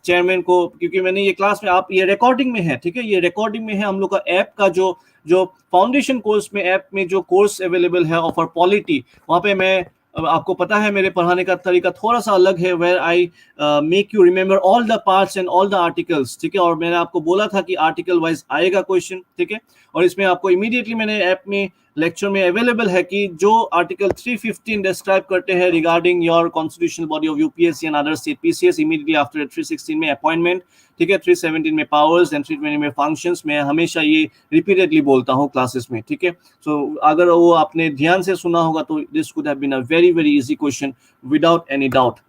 चेयरमैन को, क्योंकि मैंने ये क्लास में, आप ये रिकॉर्डिंग में है, ठीक है, ये रिकॉर्डिंग में है हम लोग का ऐप का जो फाउंडेशन कोर्स में, ऐप में जो कोर्स अवेलेबल है ऑफ आवर पॉलिटी, वहाँ पे मैं, आपको पता है मेरे पढ़ाने का तरीका थोड़ा सा अलग है, where I make you remember all the parts and all the articles. ठीक है, और मैंने आपको बोला था कि आर्टिकल वाइज आएगा क्वेश्चन. ठीक है, और इसमें आपको इमीडिएटली मैंने ऐप में लेक्चर में अवेलेबल है कि जो आर्टिकल 315 डिस्क्राइब करते हैं regarding your constitutional body of UPSC and other state PCS immediately after 316 में अपॉइंटमेंट. ठीक है, 317 में पावर्स एंड 320 में फंक्शंस. मैं हमेशा ये रिपीटेडली बोलता हूँ क्लासेस में. ठीक है, सो अगर वो आपने ध्यान से सुना होगा तो this could have been a very easy question without any doubt.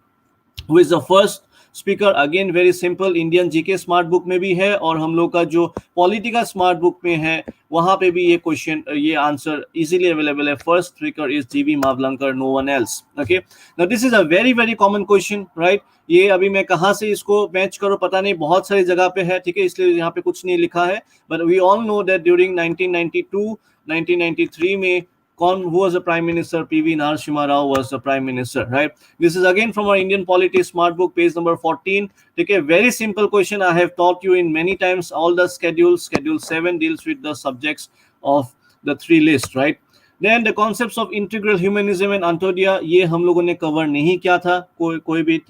Who is the first speaker? Again very simple, Indian GK smart book में भी है और हम लोग का जो पॉलिटिकल स्मार्ट बुक में है वहां पे भी ये क्वेश्चन, ये आंसर इजीली अवेलेबल है. First speaker is GV Mavalankar, no one else. Okay, now this is a very common question, right. ये अभी मैं कहाँ से इसको मैच करो पता नहीं, बहुत सारी जगह पे है. ठीक है, इसलिए यहाँ पे कुछ नहीं लिखा है, but we all know that during 1992 1993 में who was the prime minister? PV Narasimha Rao was the prime minister, right? This is again from our Indian Polity Smart book, page number 14. Okay, very simple question. I have taught you in many times all the schedules. Schedule 7 deals with the subjects of the 3 list, right? Then the concepts of integral humanism and Antodia, ये हम लोगों ने cover नहीं किया था कोई भी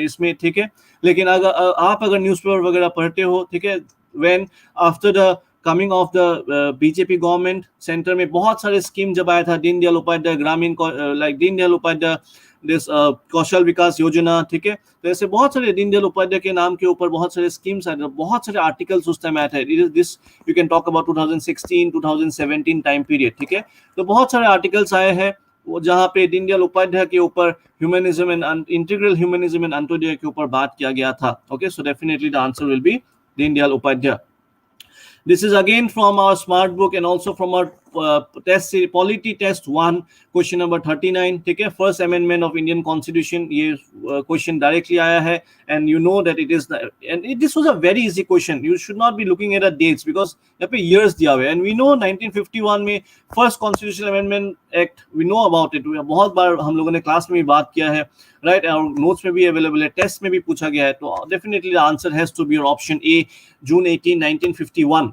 इसमें. ठीक है, लेकिन आप अगर न्यूज़पेपर वगैरह पढ़ते हो, ठीक है, when after the coming of the BJP government, centre में बहुत सारे स्कीम जब आया था, दीनदयाल उपाध्याय ग्रामीण, लाइक दीनदयाल उपाध्याय दिस कौशल विकास योजना. ठीक है, तो ऐसे बहुत सारे दीनदयाल उपाध्याय के नाम के ऊपर बहुत सारे स्कीम्स आए थे, बहुत सारे आर्टिकल्स उस टाइम आए थे. This you can talk about 2016 2017 time period. ठीक है, तो बहुत सारे आर्टिकल्स आए हैं जहाँ पे दीनदयाल उपाध्याय के ऊपर humanism and integral humanism and Antyodaya के ऊपर बात किया गया था. Okay, so definitely the answer will be Deendayal Upadhyaya. This is again from our smart book and also from our test series, polity test 1, question number 39. ठीक है, first amendment of Indian Constitution, ये question directly आया है, and you know that it is this was a very easy question. You should not be looking at the dates because यहाँ पे years दिया हुआ है, and we know 1951 में first constitutional amendment act, we know about it. बहुत बार हम लोगों ने क्लास में भी बात किया है, राइट, और नोट्स में भी अवेलेबल है, टेस्ट में भी पूछा गया है. तो definitely the answer has to be your option A, June 18 1951.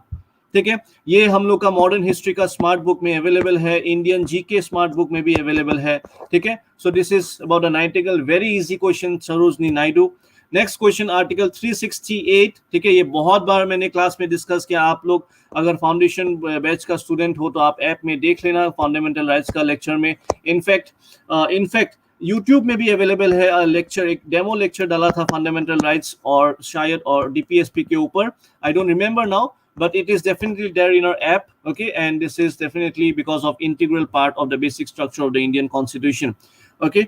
ठीक है, ये हम लोग का मॉडर्न हिस्ट्री का स्मार्ट बुक में अवेलेबल है, इंडियन जीके स्मार्ट बुक में भी अवेलेबल है. ठीक है, so this is about the nightingale, very easy question, Sarojini Naidu. Next question article 368. ठीक है, ये बहुत बार मैंने क्लास में डिस्कस किया. आप लोग अगर फाउंडेशन बैच का स्टूडेंट हो तो आप ऐप में देख लेना, फंडामेंटल राइट्स का लेक्चर में. इनफैक्ट यूट्यूब में भी अवेलेबल है लेक्चर, एक डेमो लेक्चर डाला था फंडामेंटल राइट्स और शायद और डीपीएसपी के ऊपर, I don't remember now, but it is definitely there in our app, okay, and this is definitely because of integral part of the basic structure of the Indian Constitution, okay.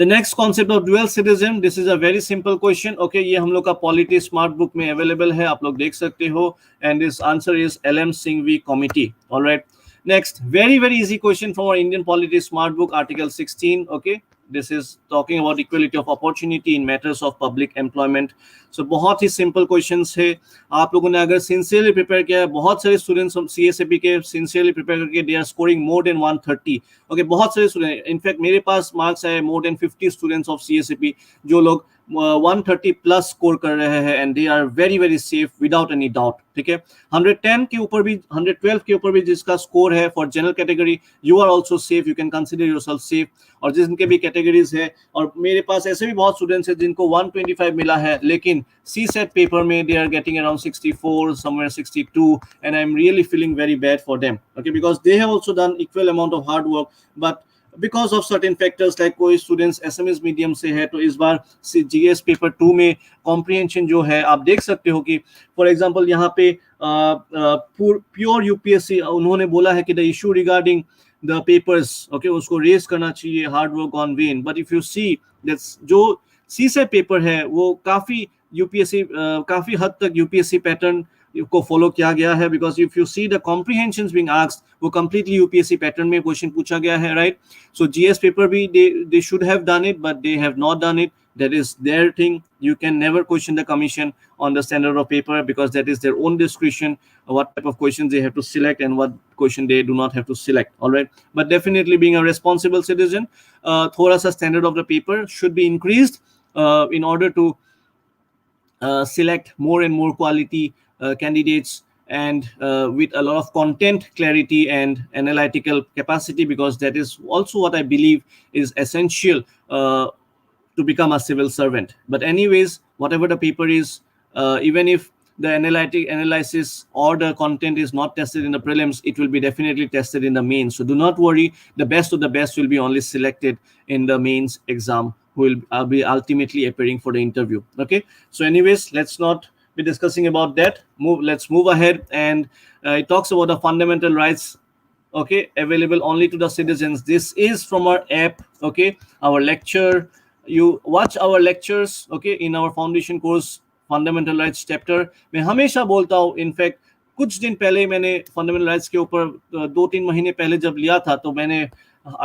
The next concept of dual citizen, this is a very simple question, okay, ये हम लोग का polity smart book में available है, आप लोग देख सकते हो, and this answer is LM Singhvi committee. All right, next very easy question from our Indian polity smart book, article 16, okay. This is talking about equality of opportunity in matters of public employment. So बहुत ही simple questions है, आप लोगों ने अगर sincerely prepare किया है, बहुत सारे students CSAP के sincerely prepare करके they are scoring more than 130, okay, बहुत सारे students, in fact मेरे पास marks है more than 50 students of CSAP जो लोग 130 प्लस स्कोर कर रहे हैं, and they are very safe without any doubt, ठीक है। 110 के ऊपर भी 112 के ऊपर भी जिसका स्कोर है for general category, you are also safe, you can consider yourself safe. और जिनके भी कैटेगरीज है, और मेरे पास ऐसे भी बहुत स्टूडेंट्स हैं जिनको 125 मिला है, लेकिन CSAT पेपर में they are getting around 64, somewhere 62, and I am really feeling very bad for them, okay, because they have also done equal amount of hard work, but because of certain factors like कोई students SMS medium से है, तो इस बार GS paper 2 में comprehension जो है, आप देख सकते हो कि फॉर एग्जांपल यहाँ पे प्योर UPSC उन्होंने बोला है कि the issue regarding the papers, okay, उसको रेज करना चाहिए, hard work on when, but if you see that's जो CSAT पेपर है वो काफी काफी हद तक UPSC पैटर्न को फॉलो किया गया है, because if you see the comprehensions being asked वो कंप्लीटली UPSC पैटर्न में क्वेश्चन पूछा गया है, राइट। सो GS पेपर भी they should have done it, but they have not done it, that is their thing. You can never question the commission on the standard of paper, because that is their own discretion what type of questions they have to select and what question they do not have to select, all right. But definitely being a responsible citizen, thoda sa standard of the paper should be increased in order to select more and more quality candidates, and with a lot of content clarity and analytical capacity, because that is also what I believe is essential to become a civil servant. But anyways, whatever the paper is, even if the analysis or the content is not tested in the prelims, it will be definitely tested in the mains. So do not worry, the best of the best will be only selected in the mains exam, who will be ultimately appearing for the interview, okay. So anyways, let's not be discussing about that. Let's move ahead, and it talks about the fundamental rights, okay, available only to the citizens. This is from our app, okay, our lecture. You watch our lectures, okay, in our foundation course fundamental rights chapter. मैं हमेशा बोलता हूँ, in fact कुछ दिन पहले मैंने fundamental rights के ऊपर 2-3 महीने पहले जब लिया था, तो मैंने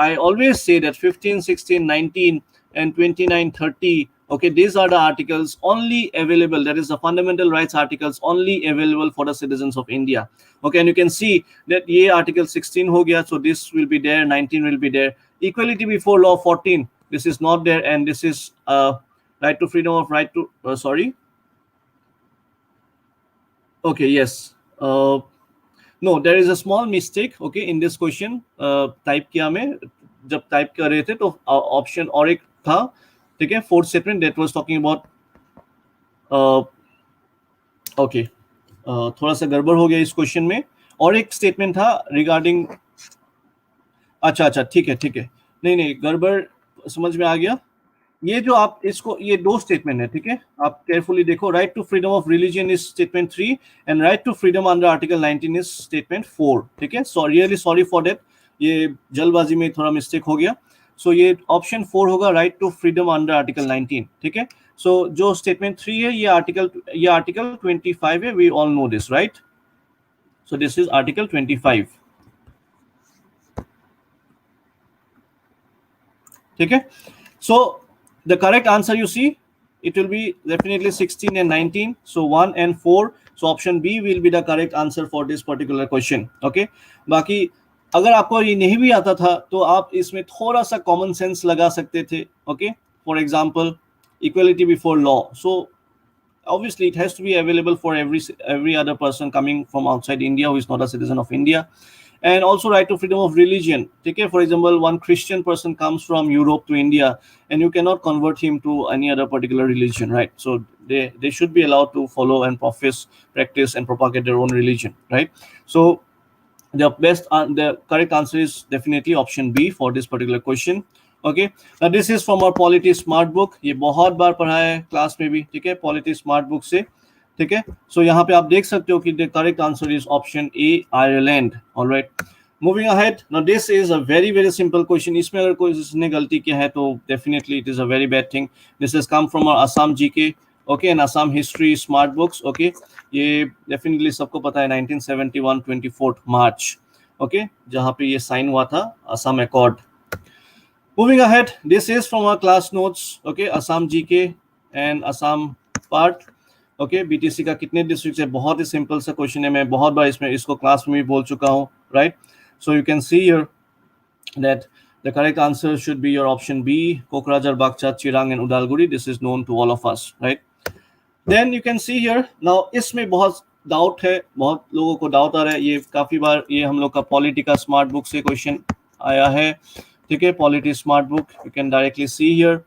I always say that 15, 16, 19 and 29, 30, okay, these are the articles only available, that is the fundamental rights articles only available for the citizens of India, okay. And you can see that ये article 16 हो गया, so this will be there, 19 will be there, equality before law 14, this is not there, and this is right to freedom of right to okay, yes, no, there is a small mistake, okay, in this question. Type किया मैं जब type कर रहे थे तो option और एक था, ठीक है, fourth statement that was talking about, okay, थोड़ा सा गड़बड़ हो गया इस क्वेश्चन में, और एक स्टेटमेंट था रिगार्डिंग, अच्छा ठीक है, नहीं गड़बड़ समझ में आ गया। ये जो आप इसको, ये 2 स्टेटमेंट है, ठीक है, आप केयरफुली देखो, right to freedom of religion is statement 3 and right to freedom under article 19 is statement 4, ठीक है। So really sorry for that, ये जल्दबाजी में थोड़ा मिस्टेक हो गया। सो ये ऑप्शन 4 होगा, right to freedom under article 19, ठीक है। सो जो स्टेटमेंट 3 है, ये आर्टिकल 25 है, we all know this, right. So this is article 25, ठीक है। So the correct answer, you see, it will be definitely 16 and 19, so 1 and 4, so option B will be the correct answer for this particular question, okay. बाकी अगर आपको ये नहीं भी आता था तो आप इसमें थोड़ा सा कॉमन सेंस लगा सकते थे, okay. For example, equality before law, so obviously it has to be available for every other person coming from outside India who is not a citizen of India, and also right to freedom of religion, okay. For example, one Christian person comes from Europe to India, and you cannot convert him to any other particular religion, right. So they should be allowed to follow and practice and propagate their own religion, right. So the correct answer is definitely option B for this particular question, okay. Now this is from our polity smart book, ये बहुत बार पढ़ा है class में भी, ठीक है, polity smart book से, ठीक है. सो यहाँ पे आप देख सकते हो कि the correct answer is option A Ireland. Alright, moving ahead. Now this is a very very simple question. इसमें अगर कोई ने गलती किया है तो definitely it is a very bad thing. This is come from our Assam GK, okay, and Assam history smart books. Okay, ये definitely सबको पता है 1971 24 मार्च, ओके, जहाँ पे ये साइन हुआ था Assam accord. Moving ahead, this is from our class notes, okay, Assam GK and Assam part, okay, BTC का कितने डिस्ट्रिक्ट है, बहुत ही सिंपल सा क्वेश्चन है. मैं बहुत बार इसमें इसको क्लास में भी बोल चुका हूँ, right. So you can see here that the correct answer should be your option B, Kokrajhar, Bakcha, Chirang and Udalguri. This is known to all of us, right. Then you can see here, now इसमें बहुत doubt है, बहुत लोगों को doubt आ रहा है. ये काफी बार ये हम लोग का पॉलिटी का स्मार्ट बुक से क्वेश्चन आया है, ठीक है, polity smart book. You can directly see here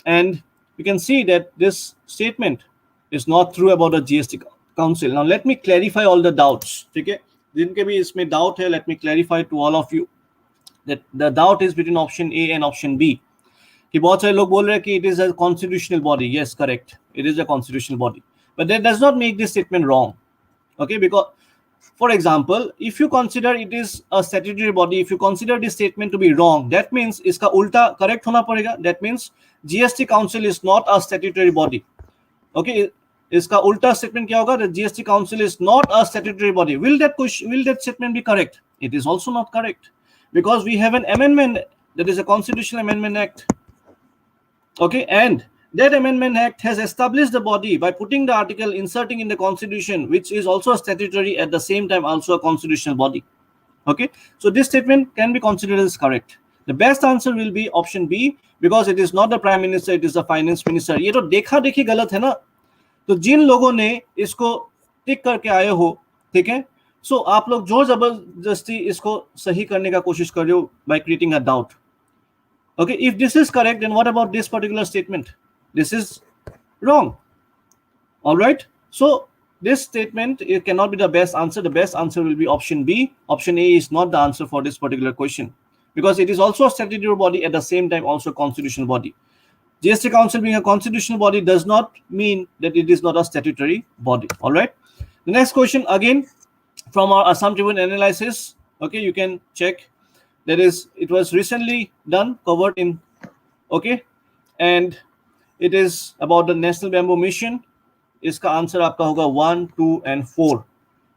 and you can see that this statement is not true about the GST council. Now let me clarify all the doubts, ठीक है, जिनके भी इसमें डाउट है, let me clarify to all of you that the doubt is between option A and option B. कि बहुत सारे लोग बोल रहे हैं कि it is a constitutional body. Yes, correct, it is a constitutional body, but that does not make this statement wrong, okay, because for example if you consider it is a statutory body, if you consider this statement to be wrong, that means इसका उल्टा correct होना पड़ेगा. That means GST council is not a statutory body, okay. इसका उल्टा statement क्या होगा? The GST council is not a statutory body. Will that statement be correct? It is also not correct, because we have an amendment, that is a constitutional amendment act, okay, and that amendment act has established the body by putting the article inserting in the constitution, which is also a statutory, at the same time also a constitutional body, okay. So this statement can be considered as correct. The best answer will be option B, because it is not the prime minister, it is the finance minister. ये तो देखा देखी गलत है ना. तो जिन लोगों ने इसको टिक करके आए हो, ठीक है, सो आप लोग जोर जबरदस्ती इसको सही करने का कोशिश कर रहे हो by creating a doubt. Okay, if this is correct, then what about this particular statement? This is wrong. All right, so this statement, it cannot be the best answer. The best answer will be option B. Option A is not the answer for this particular question, because it is also a statutory body, at the same time also a constitutional body. GST council being a constitutional body does not mean that it is not a statutory body. All right, the next question again from our Assam Tribune analysis, okay, you can check. That is, it was recently done, covered in, okay, and it is about the National Bamboo Mission. इसका answer आपका होगा 1, 2 and 4.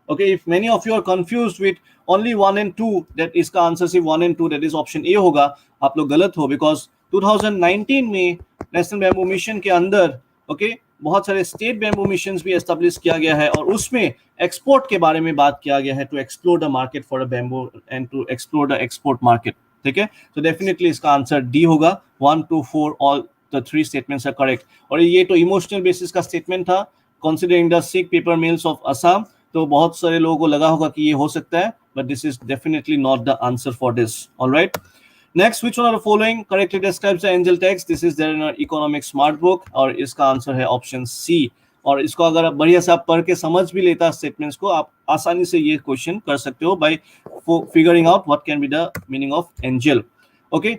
Okay, if many of you are confused with only 1 and 2, that इसका answer सिर्फ 1 and 2, that is option A होगा, आप लोग गलत हो, because 2019 में नेशनल बैम्बू मिशन के अंदर, okay, बहुत सारे स्टेट बैम्बू मिशंस भी एस्टेब्लिश किया गया है, और उसमें एक्सपोर्ट के बारे में बात किया गया है, to explore the market for a bamboo and to explore the export market, ठीक है. तो डेफिनेटली इसका आंसर डी होगा. 1, 2, 4 all the 3 statements are correct. और ये तो इमोशनल बेसिस का स्टेटमेंट था, considering the sick paper mills of Assam. तो बहुत सारे लोगों को लगा होगा कि ये हो सकता है, but this is definitely not the answer for this. All right, next, which one of the following correctly describes the angel tax? This is there in our economic smart book, और इसका आंसर है option C. और इसको अगर आप बढ़िया से आप पढ़ के समझ भी लेता स्टेटमेंट्स को, आप आसानी से ये क्वेश्चन कर सकते हो by figuring out what can be the meaning of angel. Okay,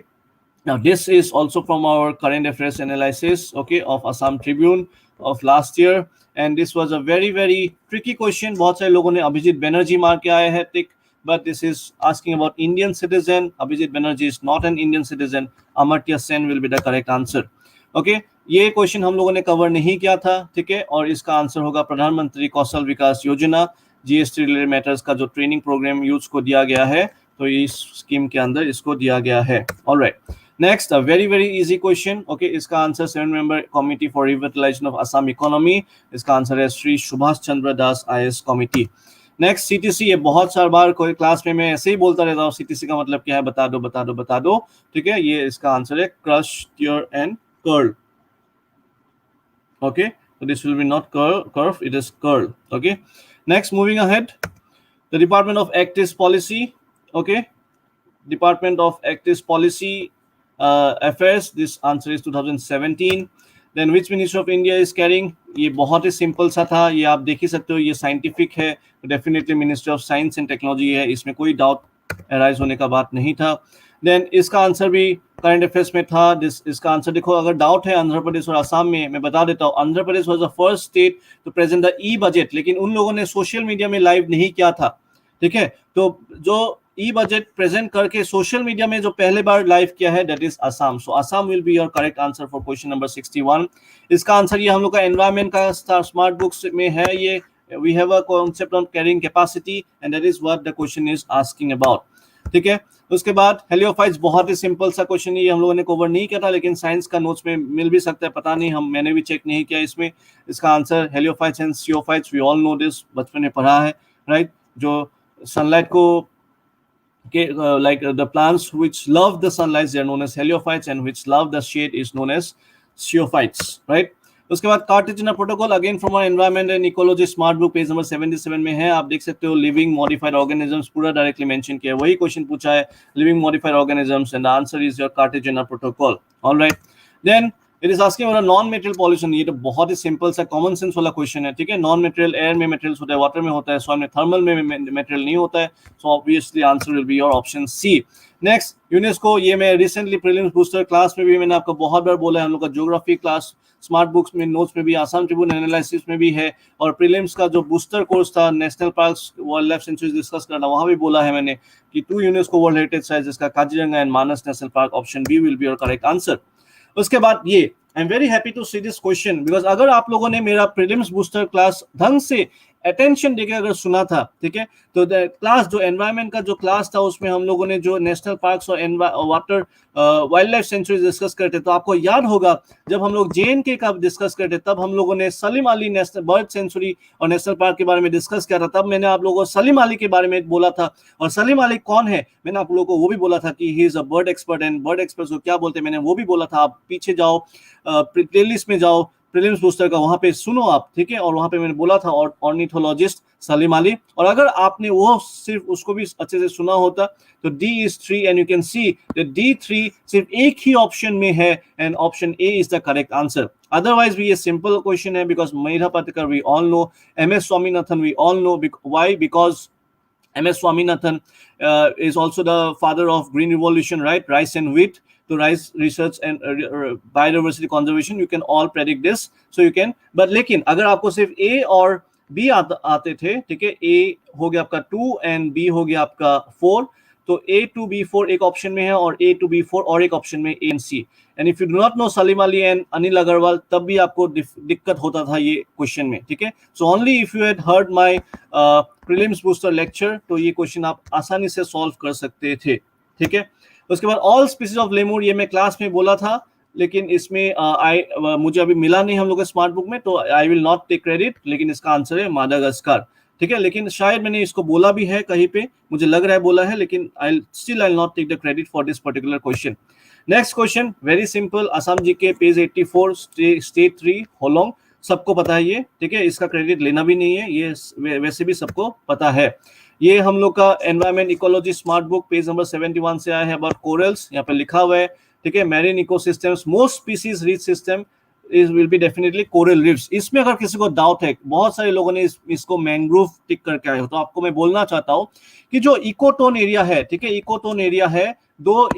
now this is also from our current affairs analysis, okay, of Assam Tribune of last year, and this was a very very tricky question. बहुत सारे लोगों ने अभिजीत बनर्जी मार के आए हैं टिक, but this is asking about Indian citizen. Abhijit Banerjee is not an Indian citizen. Amartya Sen will be the correct answer. Okay, ये question हम लोगों ने कवर नहीं किया था, ठीक है, और इसका आंसर होगा प्रधानमंत्री कौशल विकास योजना, जीएसटी रिलेटेड मैटर्स का जो ट्रेनिंग प्रोग्राम यूथ को दिया गया है, तो इस स्कीम के अंदर इसको दिया गया है. Alright, next, a very very easy question. Okay, इसका answer 7 member committee for revitalisation of Assam economy. इसका आंसर है Shri Subhash Chandra Das IAS committee. Next, CTC. ये बहुत सारी बार कोई क्लास में मैं ऐसे ही बोलता रहता हूँ, सीटीसी का मतलब क्या है, बता दो बता दो बता दो, ठीक है. ये इसका आंसर है crush, tier and curl. Okay, so this will be not curve, it is curl. Okay, next, moving ahead, the Department of Active Policy. Okay, Department of Active Policy Affairs. This answer is 2017. Then which Minister of India is carrying? ये बहुत ही simple सा था, ये आप देख ही सकते हो, ये साइंटिफिक है, definitely ministry of science and technology है, इसमें कोई डाउट एराइज होने का बात नहीं था। देन इसका आंसर भी करंट अफेयर्स में था। इसका आंसर देखो, अगर डाउट है आंध्र प्रदेश और आसाम में, मैं बता देता हूँ। Andhra Pradesh was the first state to present the e budget, लेकिन उन लोगों ने सोशल मीडिया में लाइव नहीं किया था, ठीक है। तो जो ई बजट प्रेजेंट करके सोशल मीडिया में जो पहले बार लाइव किया है, that is Assam. So Assam will be your correct answer for question number 61। इसका आंसर ये हम लोग का एनवायरमेंट का स्मार्ट बुक्स में है। ये we have a concept on carrying capacity and that is what the question is asking about, ठीक है। उसके बाद हेलियोफाइट्स, बहुत ही सिंपल सा क्वेश्चन है, ये हम लोगों ने कवर नहीं किया था, लेकिन साइंस का नोट्स में मिल भी सकता है, पता नहीं, मैंने भी चेक नहीं किया इसमें। इसका answer heliophytes and sciophytes, we all know this, बचपन में पढ़ा है, राइट। जो सनलाइट को like the plants which love the sunlight, they are known as heliophytes, and which love the shade is known as pseuophytes, right? उसके बाद Cartagena Protocol, again from our environment and ecology smart book, page number 77 में है। आप देख सकते हो living modified organisms पूरा directly mention किया है, वही क्वेश्चन पूछा है, living modified organisms, and the answer is your Cartagena Protocol, alright. Then it is asking about non material pollution. ये तो बहुत ही सिंपल सा कॉमन सेंस वाला क्वेश्चन है, ठीक है। नॉन मेटेरियल एयर में मेटेरियल्स होता है, वाटर में होता है, सॉइल में, थर्मल में मेटेरियल नहीं होता है, so obviously answer will be your option C. Next, UNESCO, ये मैं रिसेंटली प्रीलिम्स बूस्टर क्लास में भी मैंने आपको बहुत बार बोला है, हम लोग का ज्योग्राफी क्लास स्मार्ट बुक्स में नोट्स में भी, आसाम ट्रिब्यून एनालिसिस में भी है, और प्रीलिम्स का जो बूस्टर कोर्स था national parks wild life sanctuaries discuss करना, वहां भी बोला है मैंने कि 2 यूनेस्को वर्ल्ड हेरिटेज साइट्स, जिसका Kaziranga and Manas national park, option B will be your correct answer. उसके बाद ये I am very happy to see this question, because अगर आप लोगों ने मेरा प्रीलिम्स बूस्टर क्लास ढंग से अटेंशन देके अगर सुना था, ठीक है, तो क्लास जो एनवायरमेंट का जो क्लास था, उसमें हम लोगों ने जो नेशनल पार्क्स और water wild life sanctuaries discuss करते, तो आपको याद होगा जब हम लोग JNK का डिस्कस करते, तब हम लोगों ने Salim Ali national bird sanctuary और नेशनल पार्क के बारे में डिस्कस किया था। तब मैंने आप लोगों को सलीम अली के बारे में बोला था, और सलीम अली कौन है, मैंने आप लोगों को वो भी बोला था कि he is a bird expert, and bird expert को क्या बोलते हैं, मैंने वो भी बोला था। आप पीछे जाओ, प्लेलिस्ट में जाओ, प्रीलिम्स बूस्टर का, वहां पे सुनो आप, ठीक है। और वहां पे मैंने बोला था ऑर्निथोलॉजिस्ट सलीम अली, और अगर आपने वो सिर्फ उसको भी अच्छे से सुना होता, तो D is 3 and you can see that D3 सिर्फ एक ही ऑप्शन में है, and option A is the correct answer. Otherwise भी ये सिंपल क्वेश्चन है, because Medha Patkar we all know, MS Swaminathan we all know, why, because MS Swaminathan is also the father of green revolution, right? Rice and wheat. So rice research and biodiversity conservation, you can all predict this, so you can, but लेकिन अगर आपको सिर्फ A और B आते थे, ठीक है, A हो गया आपका 2 and B हो गया आपका 4, तो A to B4 एक ऑप्शन में है, और A to B4 और एक ऑप्शन में A and C, and if you do not know Salim Ali and Anil Agrawal, तब भी आपको दिक्कत होता था ये क्वेश्चन में, ठीक है। So only if you had heard my prelims booster lecture, तो ये क्वेश्चन आप आसानी से सॉल्व कर सकते थे, ठीक है। उसके बाद ऑल स्पीसीज ऑफ लेमूर, ये मैं क्लास में बोला था, लेकिन इसमें मुझे अभी मिला नहीं हम लोग के स्मार्ट बुक में, तो I will not take credit, लेकिन इसका आंसर है मादागास्कर, ठीक है। लेकिन शायद मैंने इसको बोला भी है कहीं पे, मुझे लग रहा है बोला है, लेकिन I will not take the credit for this particular question. Next question very simple, Assam G K page 84, state 3 Hollong, सबको पता है ये, ठीक है, इसका क्रेडिट लेना भी नहीं है, ये वैसे भी सबको पता है। ये हम लोग का environment ecology smart book page number 71 से आया है, अबाउट कोरल्स, यहाँ पे लिखा हुआ है, ठीक है, marine ecosystems, most species rich system is will be definitely coral riffs. इसमें अगर किसी को डाउट है, बहुत सारे लोगों ने इसको मैंग्रोव टिक करके आए हो, तो आपको मैं बोलना चाहता हूँ कि जो इकोटोन एरिया है, ठीक है, इकोटोन एरिया है, दो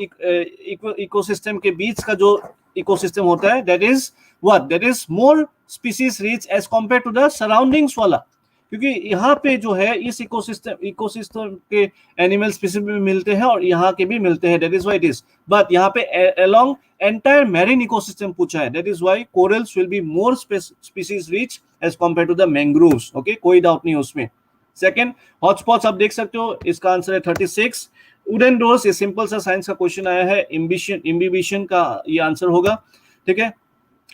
इकोसिस्टम के बीच का जो इकोसिस्टम होता है, that is what, that is more species rich as compare to the surroundings वाला, क्योंकि यहाँ पे जो है इस इकोसिस्टम के एनिमल स्पीसीज भी मिलते हैं और यहाँ के भी मिलते हैं, that is why it is, but यहाँ पे अलोंग एंटायर मैरीन इकोसिस्टम पूछा है, that is why corals will be more species rich as compare to the mangroves, okay, कोई डाउट नहीं उसमें। सेकंड, हॉटस्पॉट्स आप देख सकते हो, इसका आंसर है 36। वुडन डोर्स, ये सिंपल सा साइंस का क्वेश्चन आया है, इम्बिबिशन का ये आंसर होगा, ठीक है।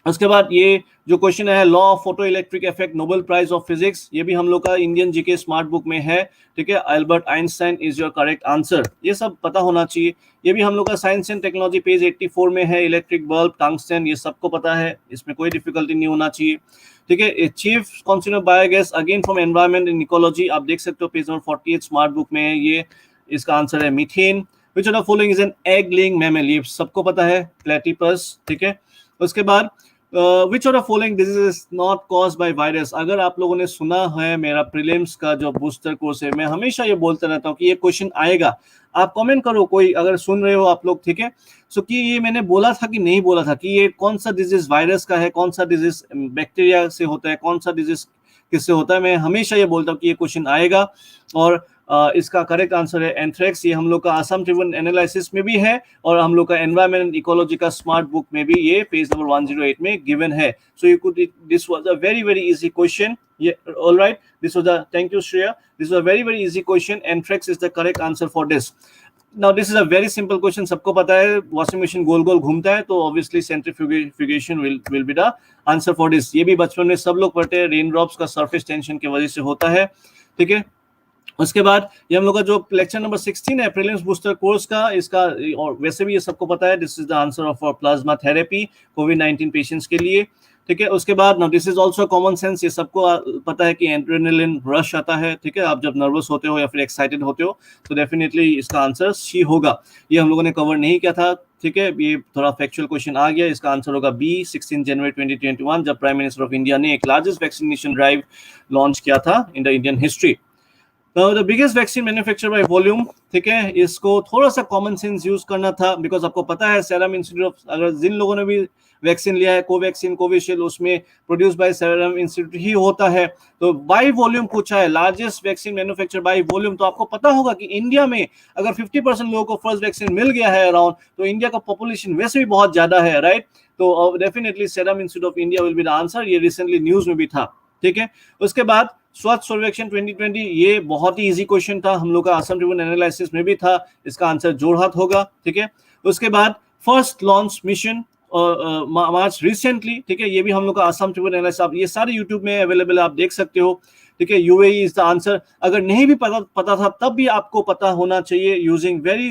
उसके बाद ये जो क्वेश्चन है, law of photoelectric effect, Nobel prize of physics, ये भी हम लोग का इंडियन जीके स्मार्ट बुक में है, ठीक है, Albert Einstein is your correct answer, ये सब पता होना चाहिए। ये भी हम लोग का साइंस एंड टेक्नोलॉजी पेज 84 में है, इलेक्ट्रिक बल्ब, टंगस्टन, ये सबको पता है, इसमें कोई डिफिकल्टी नहीं होना चाहिए, ठीक है। Chief consumer biogas, again from environment and ecology, आप देख सकते हो पेज नंबर 48 स्मार्ट बुक में है ये, इसका आंसर है methane. Which of the following is an egg laying mammal, ये सबको पता है, प्लेटिपस, ठीक है। उसके बाद which of the following disease is not caused by virus, अगर आप लोगों ने सुना है मेरा प्रीलिम्स का जो बूस्टर कोर्स है, मैं हमेशा ये बोलता रहता हूँ कि ये क्वेश्चन आएगा, आप कमेंट करो कोई अगर सुन रहे हो आप लोग, ठीक है। सो कि ये मैंने बोला था कि नहीं बोला था, कि ये कौन सा डिजीज वायरस का है, कौन सा डिजीज बैक्टीरिया से होता है, कौन सा डिजीज किससे होता है। मैं हमेशा ये बोलता हूँ कि ये क्वेश्चन आएगा, और इसका करेक्ट आंसर है एंथ्रेक्स। ये हम लोग का असम ट्रिब्यून एनालिसिस में भी है, और हम लोग का एनवायरमेंट एंड इकोलॉजी का स्मार्ट बुक में भी ये पेज नंबर 108 में गिवन है। So you could, this was a very very easy question. All right, this was a, thank you Shreya, this was a very very easy question. Anthrax is the correct answer for this. Now this is a very simple question, सबको पता है washing machine गोल गोल घूमता है, तो obviously centrifugation will be the answer for this. ये भी बचपन में सब लोग पढ़ते हैं, रेन ड्रॉप्स का सरफेस टेंशन की वजह से होता है, ठीक है। उसके बाद ये हम लोग का जो लेक्चर नंबर 16 है प्रीलिम्स बूस्टर कोर्स का, इसका और वैसे भी ये सबको पता है, this is the answer of plasma therapy covid patients के लिए, ठीक है। उसके बाद now this is also common sense, ये सबको पता है कि एड्रेनालिन रश आता है, ठीक है। आप जब नर्वस होते हो या फिर एक्साइटेड होते हो तो डेफिनेटली इसका आंसर सी होगा। ये हम लोगों ने कवर नहीं किया था, ठीक है। ये थोड़ा फैक्चुअल क्वेश्चन आ गया, इसका आंसर होगा बी, 16 जनवरी 2021, जब प्राइम मिनिस्टर ऑफ इंडिया ने एक लार्जेस्ट वैक्सीनेशन ड्राइव लॉन्च किया था in the Indian history. The biggest vaccine manufacture by volume, ठीक है। इसको थोड़ा सा कॉमन सेंस यूज करना था, बिकॉज आपको पता है सेरम इंस्टीट्यूट ऑफ, अगर जिन लोगों ने भी वैक्सीन लिया है कोवैक्सीन कोविशील्ड, उसमें प्रोड्यूस बाय सेरम इंस्टीट्यूट ही होता है। तो बाय वॉल्यूम पूछा है, largest vaccine manufacture by volume, तो आपको पता होगा कि इंडिया में अगर 50% लोगों को फर्स्ट वैक्सीन मिल गया है अराउंड, तो इंडिया का पॉपुलेशन वैसे भी बहुत ज्यादा है, राइट। तो definitely serum institute of India will be the answer. ये रिसेंटली न्यूज में भी था, ठीक है। उसके बाद स्वच्छ सर्वेक्षण 2020, ये बहुत ही इजी क्वेश्चन था, हम लोग का असम ट्रिब्यून एनालिसिस में भी था, इसका आंसर जोरहाट होगा, ठीक है। उसके बाद फर्स्ट लॉन्च मिशन मार्च रिसेंटली, ठीक है, ये भी हम लोग का असम ट्रिब्यून एनालिसिस, आप ये सारे यूट्यूब में अवेलेबल है, आप देख सकते हो, ठीक है। UAE is the answer. अगर नहीं भी पता था तब भी आपको पता होना चाहिए, using very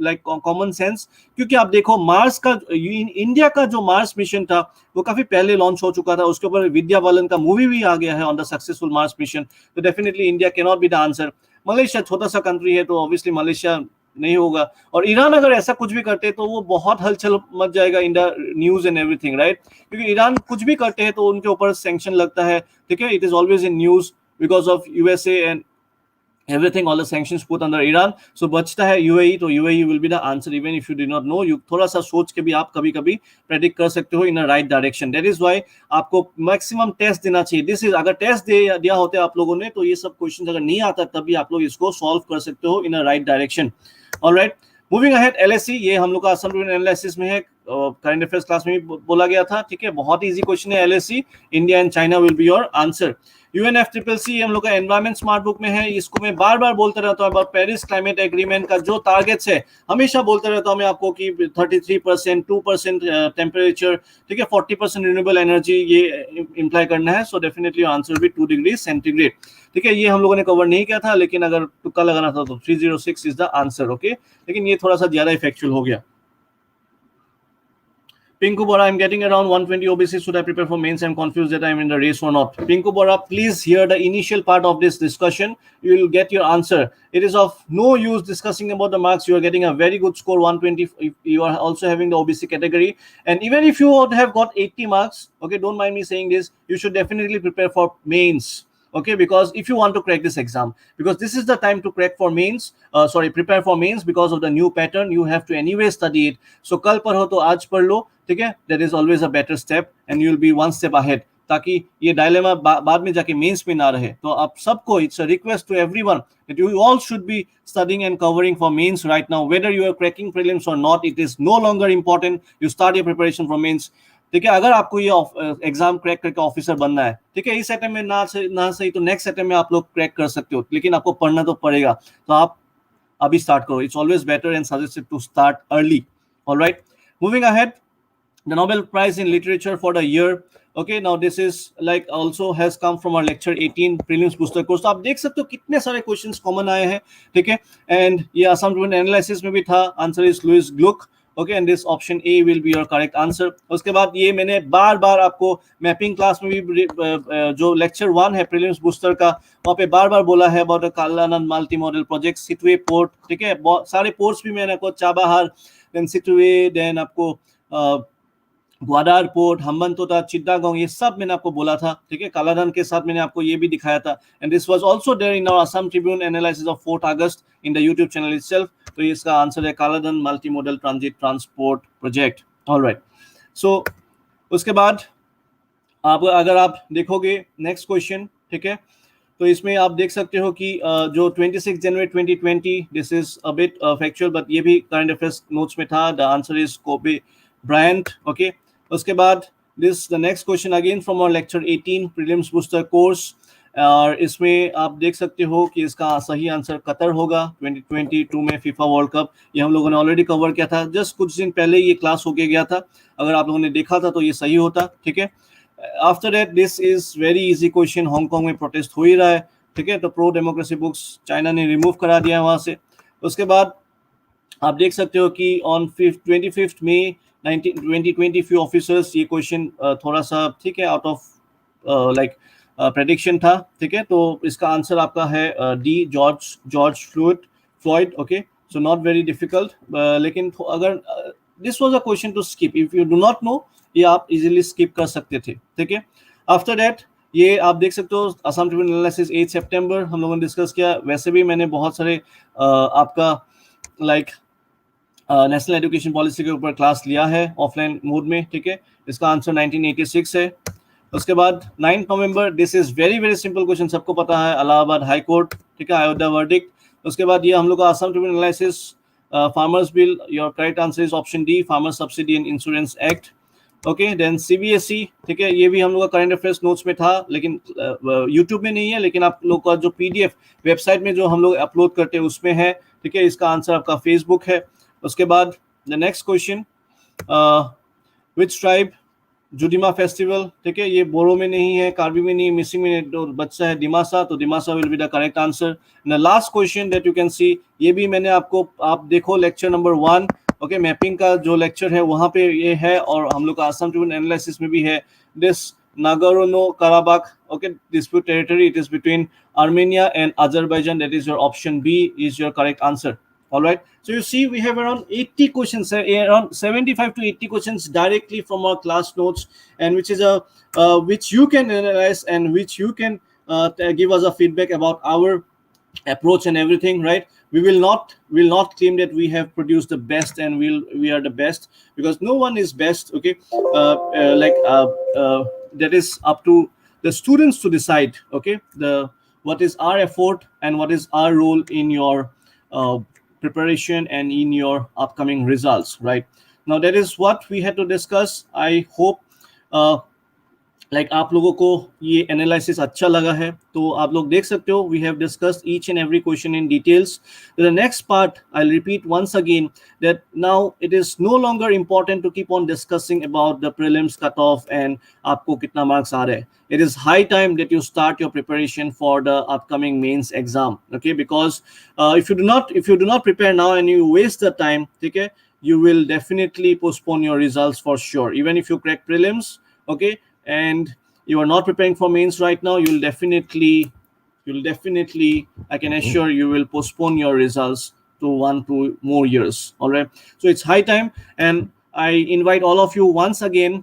like common sense, क्योंकि आप देखो मार्स का, इंडिया का जो मार्स मिशन था वो काफी पहले लॉन्च हो चुका था, उसके ऊपर विद्या बालन का मूवी भी आ गया है on the successful Mars mission. तो definitely India can not be the answer. Malaysia छोटा सा कंट्री है, तो ऑब्वियसली मलेशिया नहीं होगा। और ईरान अगर ऐसा कुछ भी करते तो वो बहुत हलचल मच जाएगा in the news and everything, right, क्योंकि ईरान कुछ भी करते हैं तो उनके ऊपर सैंक्शन लगता है, ठीक है। It is always in news because of USA and everything, all the sanctions put under Iran. So बचता है UAE, तो UAE will be the answer even if you did not know. You थोड़ा सा सोच के भी आप कभी कभी प्रेडिक्ट कर सकते हो in a right direction. That is why आपको मैक्सिमम टेस्ट देना चाहिए। दिस इज, अगर टेस्ट दिया होता है आप लोगों ने, तो ये सब क्वेश्चन अगर नहीं आता तब भी आप लोग इसको सॉल्व कर सकते हो in a right direction. Alright, moving ahead, LSE, ये हम लोग का असम ट्रिब्यून एनालिसिस में है, करंट अफेयर्स क्लास में भी बोला गया था, ठीक है। बहुत इजी क्वेश्चन है LSE, India and China will be your answer. UNFCCC हम लोग का एनवायरमेंट स्मार्ट बुक में है, इसको मैं बार बार बोलते रहता हूँ, अबाउट पेरिस क्लाइमेट एग्रीमेंट का जो टारगेट्स है हमेशा बोलते रहता हूँ मैं आपको कि 33%, 2% टेम्परेचर, ठीक है, 40% रिन्यूएबल एनर्जी, ये इंप्लाई करना है। सो डेफिनेटली आंसर भी 2 डिग्री सेंटीग्रेड, ठीक है। ये हम लोगों ने कवर नहीं किया था, लेकिन अगर तुक्का लगाना था तो 306 इज द आंसर, ओके। लेकिन ये थोड़ा सा ज्यादा इफेक्चुअल हो गया। Pinku Bora, I'm getting around 120 OBC. Should I prepare for mains? I'm confused that I'm in the race or not. Pinku Bora, please hear the initial part of this discussion. You will get your answer. It is of no use discussing about the marks. You are getting a very good score, 120. If you are also having the OBC category. And even if you have got 80 marks, okay, don't mind me saying this, you should definitely prepare for mains. Okay, because if you want to crack this exam, because this is the time to crack for mains, prepare for mains, because of the new pattern, you have to anyway study it. So कल पर हो तो आज पढ़ लो, ठीक है। That is always a better step and you will be one step ahead, ताकि ये डायलेमा बाद में जाके मेंस में ना रहे। तो आप सबको, it's a request to everyone that you all should be studying and covering for mains right now, whether you are cracking prelims or not. It is no longer important. You start your preparation for mains, ठीक है। अगर आपको ये exam crack करके officer बनना है, ठीक है, इस अटेम्प्ट में ना सही तो नेक्स्ट अटेम्प्ट में आप लोग क्रैक कर सकते हो, लेकिन आपको पढ़ना तो पड़ेगा। तो आप अभी स्टार्ट करो। It's always better and suggested to start early. Alright, moving ahead, the Nobel prize in literature for the year, okay, now this is like also has come from our lecture 18 prelims booster course. तो आप देख सकते हो कितने सारे questions common आए हैं, ठीक है। एंड ये असम ट्रिब्यून एनालिसिस में भी था, answer is Louise Glück, okay, and this option A will be your correct answer. उसके बाद ये मैंने बार बार आपको मैपिंग क्लास में भी जो लेक्चर 1 है प्रीलिम्स बूस्टर का, वहाँ पे बार बार बोला है about Kaladan multi modal project, Sittwe port, ठीक है। बहुत सारे पोर्ट्स भी मैंने आपको, चाबाहार, देन सिटवे, देन आपको ग्वादार पोर्ट, हम्बनतोटा, चिट्टागोंग, ये सब मैंने आपको बोला था, ठीक है। कालाधन के साथ मैंने आपको ये भी दिखाया था, and this was also there in our Assam Tribune analysis of 4th August in the YouTube channel itself. तो इसका आंसर है Kaladan multi modal transit transport project. Alright, so उसके बाद आप अगर आप देखोगे नेक्स्ट क्वेश्चन, ठीक है, तो इसमें आप देख सकते हो कि जो 26 जनवरी 2020, this is a bit factual but ये भी करंट अफेयर्स नोट्स में था। The answer is Kobe Bryant, okay. उसके बाद this the next question again from our lecture 18 prelims booster course, और इसमें आप देख सकते हो कि इसका सही आंसर कतर होगा। 2022 में फीफा वर्ल्ड कप, ये हम लोगों ने ऑलरेडी कवर किया था, जस्ट कुछ दिन पहले ये क्लास होके गया था। अगर आप लोगों ने देखा था तो ये सही होता, ठीक है। After that this is very easy question, Hong Kong में प्रोटेस्ट हो ही रहा है, ठीक है, तो प्रो डेमोक्रेसी बुक्स चाइना ने रिमूव करा दिया है वहां से। उसके बाद आप देख सकते हो कि ऑन 25 मई 2020 फ्यू ऑफिसर्स, ये क्वेश्चन थोड़ा सा, ठीक है, आउट ऑफ लाइक प्रेडिक्शन था, ठीक है। तो इसका आंसर आपका है D, George Floyd, okay. So not very difficult, लेकिन अगर this was a question to skip, if you do not know, ये आप इजीली स्किप कर सकते थे, ठीक है। आफ्टर दैट ये आप देख सकते हो असम ट्रिब्यून एनालिसिस 8 सितंबर हम लोगों ने डिस्कस किया। वैसे भी मैंने बहुत सारे आपका लाइक नेशनल एजुकेशन पॉलिसी के ऊपर क्लास लिया है ऑफलाइन मोड में, ठीक है। इसका आंसर 1986 है। उसके बाद 9 नवंबर, this is very very simple question, सबको पता है, इलाहाबाद हाई कोर्ट, ठीक है, अयोध्या वर्डिक्ट। उसके बाद ये हम लोग का Assam Tribune analysis farmers bill, your correct answer is option D, farmer subsidy and insurance act, okay. Then CBSE, ठीक है, ये भी हम लोग का करंट अफेयर्स नोट्स में था, लेकिन यूट्यूब में नहीं है, लेकिन आप लोग का जो पीडीएफ वेबसाइट में जो हम लोग अपलोड करते हैं उसमें है, ठीक है। इसका आंसर आपका फेसबुक है। उसके बाद the next question, which tribe Judima festival, ठीक है, ये बोरो में नहीं है, कार्बी में नहीं, मिसिंग में तो बच्चा है दिमासा, तो Dimasa will be the correct answer. The last question that you can सी, ये भी मैंने आपको, आप देखो लेक्चर नंबर 1, ओके, मैपिंग का जो लेक्चर है वहां पे ये है, और हम लोग का असम ट्रिब्यून एनालिसिस में भी है। This Nagorno Karabakh, okay, dispute territory, it is between Armenia and Azerbaijan, that is your option B is your correct answer. All right, so you see we have around 80 questions, around 75 to 80 questions directly from our class notes, and which is a which you can analyze and which you can give us a feedback about our approach and everything, right? We will not claim that we have produced the best and we are the best, because no one is best, okay. That is up to the students to decide, okay, the what is our effort and what is our role in your preparation and in your upcoming results, right? Now that is what we had to discuss. I hope like आप लोगों को ये analysis अच्छा लगा है, तो आप लोग देख सकते हो we have discussed each and every question in details. The next part I will repeat once again that now it is no longer important to keep on discussing about the prelims cut off and आपको कितना marks आ रहे हैं। It is high time that you start your preparation for the upcoming mains exam, okay? Because if you do not prepare now and you waste the time, okay, you will definitely postpone your results for sure. Even if you crack prelims, okay, and you are not preparing for mains right now, you'll definitely, I can assure you will postpone your results to 1-2 more years. All right, so it's high time, and I invite all of you once again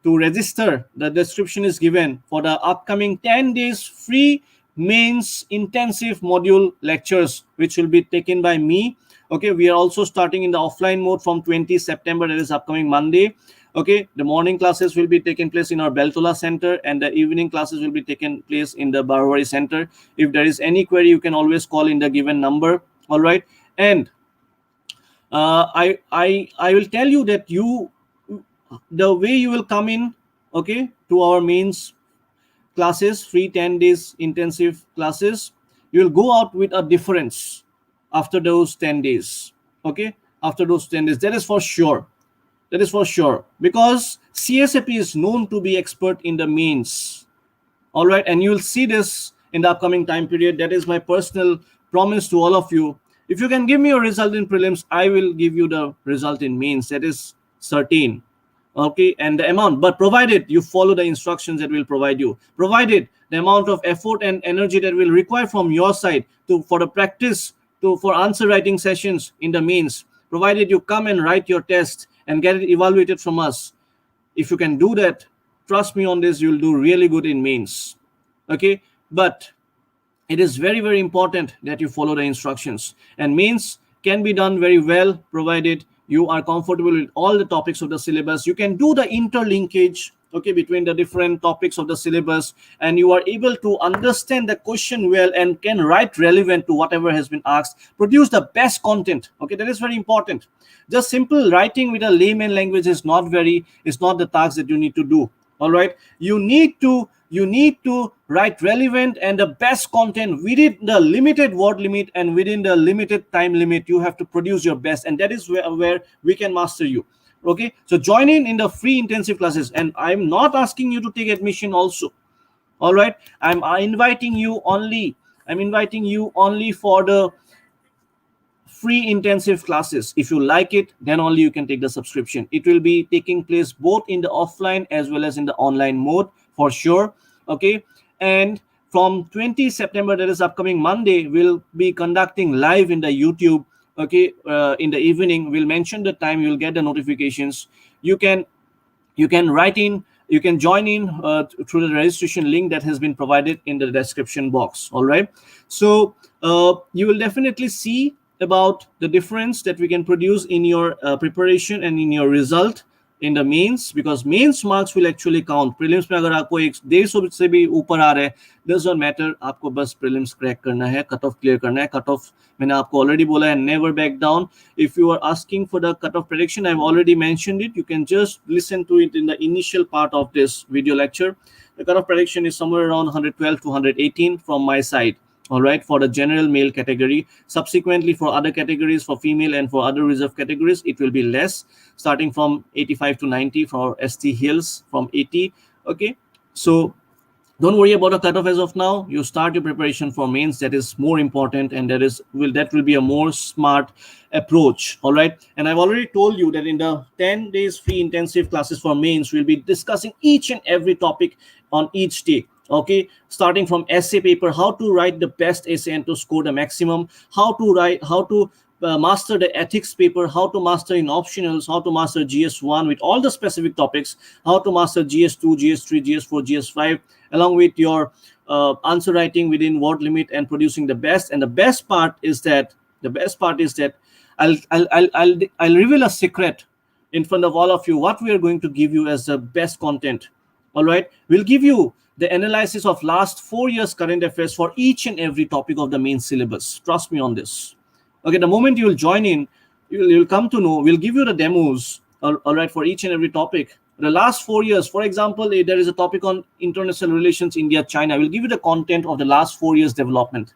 to register. The description is given for the upcoming 10 days free mains intensive module lectures, which will be taken by me, okay. We are also starting in the offline mode from 20 September, that is upcoming Monday, okay. The morning classes will be taking place in our Beltola center, and the evening classes will be taking place in the Barwari center. If there is any query, you can always call in the given number. All right, and I will tell you that the way you will come in, okay, to our mains classes, free 10 days intensive classes, you will go out with a difference after those 10 days, okay, after those 10 days, that is for sure. That is for sure, because CSAP is known to be expert in the mains. All right, and you will see this in the upcoming time period. That is my personal promise to all of you. If you can give me a result in prelims, I will give you the result in mains. That is certain, okay. And the amount, but provided you follow the instructions that will provide you, provided the amount of effort and energy that will require from your side for the practice, for answer writing sessions in the mains, provided you come and write your test and get it evaluated from us, if you can do that, trust me on this, you'll do really good in mains. Okay, but it is very, very important that you follow the instructions, and mains can be done very well provided you are comfortable with all the topics of the syllabus. You can do the interlinkage, okay, between the different topics of the syllabus, and you are able to understand the question well and can write relevant to whatever has been asked, produce the best content. Okay, that is very important. Just simple writing with a layman language is not the task that you need to do. All right, you need to write relevant and the best content within the limited word limit and within the limited time limit. You have to produce your best, and that is where we can master you. Okay, so join in the free intensive classes, and I'm not asking you to take admission also. All right, I'm inviting you only for the free intensive classes. If you like it, then only you can take the subscription. It will be taking place both in the offline as well as in the online mode for sure. Okay, and from 20 September, that is upcoming Monday, we'll be conducting live in the YouTube. Okay, in the evening, we'll mention the time, you'll get the notifications. You can write in, you can join in through the registration link that has been provided in the description box. All right, so you will definitely see about the difference that we can produce in your preparation and in your result in the mains, because mains marks will actually count. Prelims में अगर आपको 150 से भी ऊपर आ रहा है, doesn't matter, आपको बस prelims crack करना है, cutoff clear करना है. Cutoff मैंने आपको already बोला है, never back down. If you are asking for the cutoff prediction, I've already mentioned it. You can just listen to it in the initial part of this video lecture. The cutoff prediction is somewhere around 112 to 118 from my side. All right, for the general male category. Subsequently, for other categories, for female and for other reserve categories, it will be less, starting from 85 to 90 for ST Hills, from 80. Okay, so don't worry about the cutoff as of now. You start your preparation for mains. That is more important, and that will be a more smart approach. All right, and I've already told you that in the 10 days free intensive classes for mains, we'll be discussing each and every topic on each day. Okay, starting from essay paper, how to write the best essay and to score the maximum, how to master the ethics paper, how to master in optionals, how to master GS1 with all the specific topics, how to master GS2, GS3, GS4, GS5, along with your answer writing within word limit and producing the best. And the best part is that I'll reveal a secret in front of all of you, what we are going to give you as the best content. All right, we'll give you the analysis of last 4 years current affairs for each and every topic of the main syllabus. Trust me on this. Okay, the moment you will join in, you'll come to know, we'll give you the demos, all right, for each and every topic. The last 4 years, for example, if there is a topic on international relations, India, China, we'll give you the content of the last 4 years development.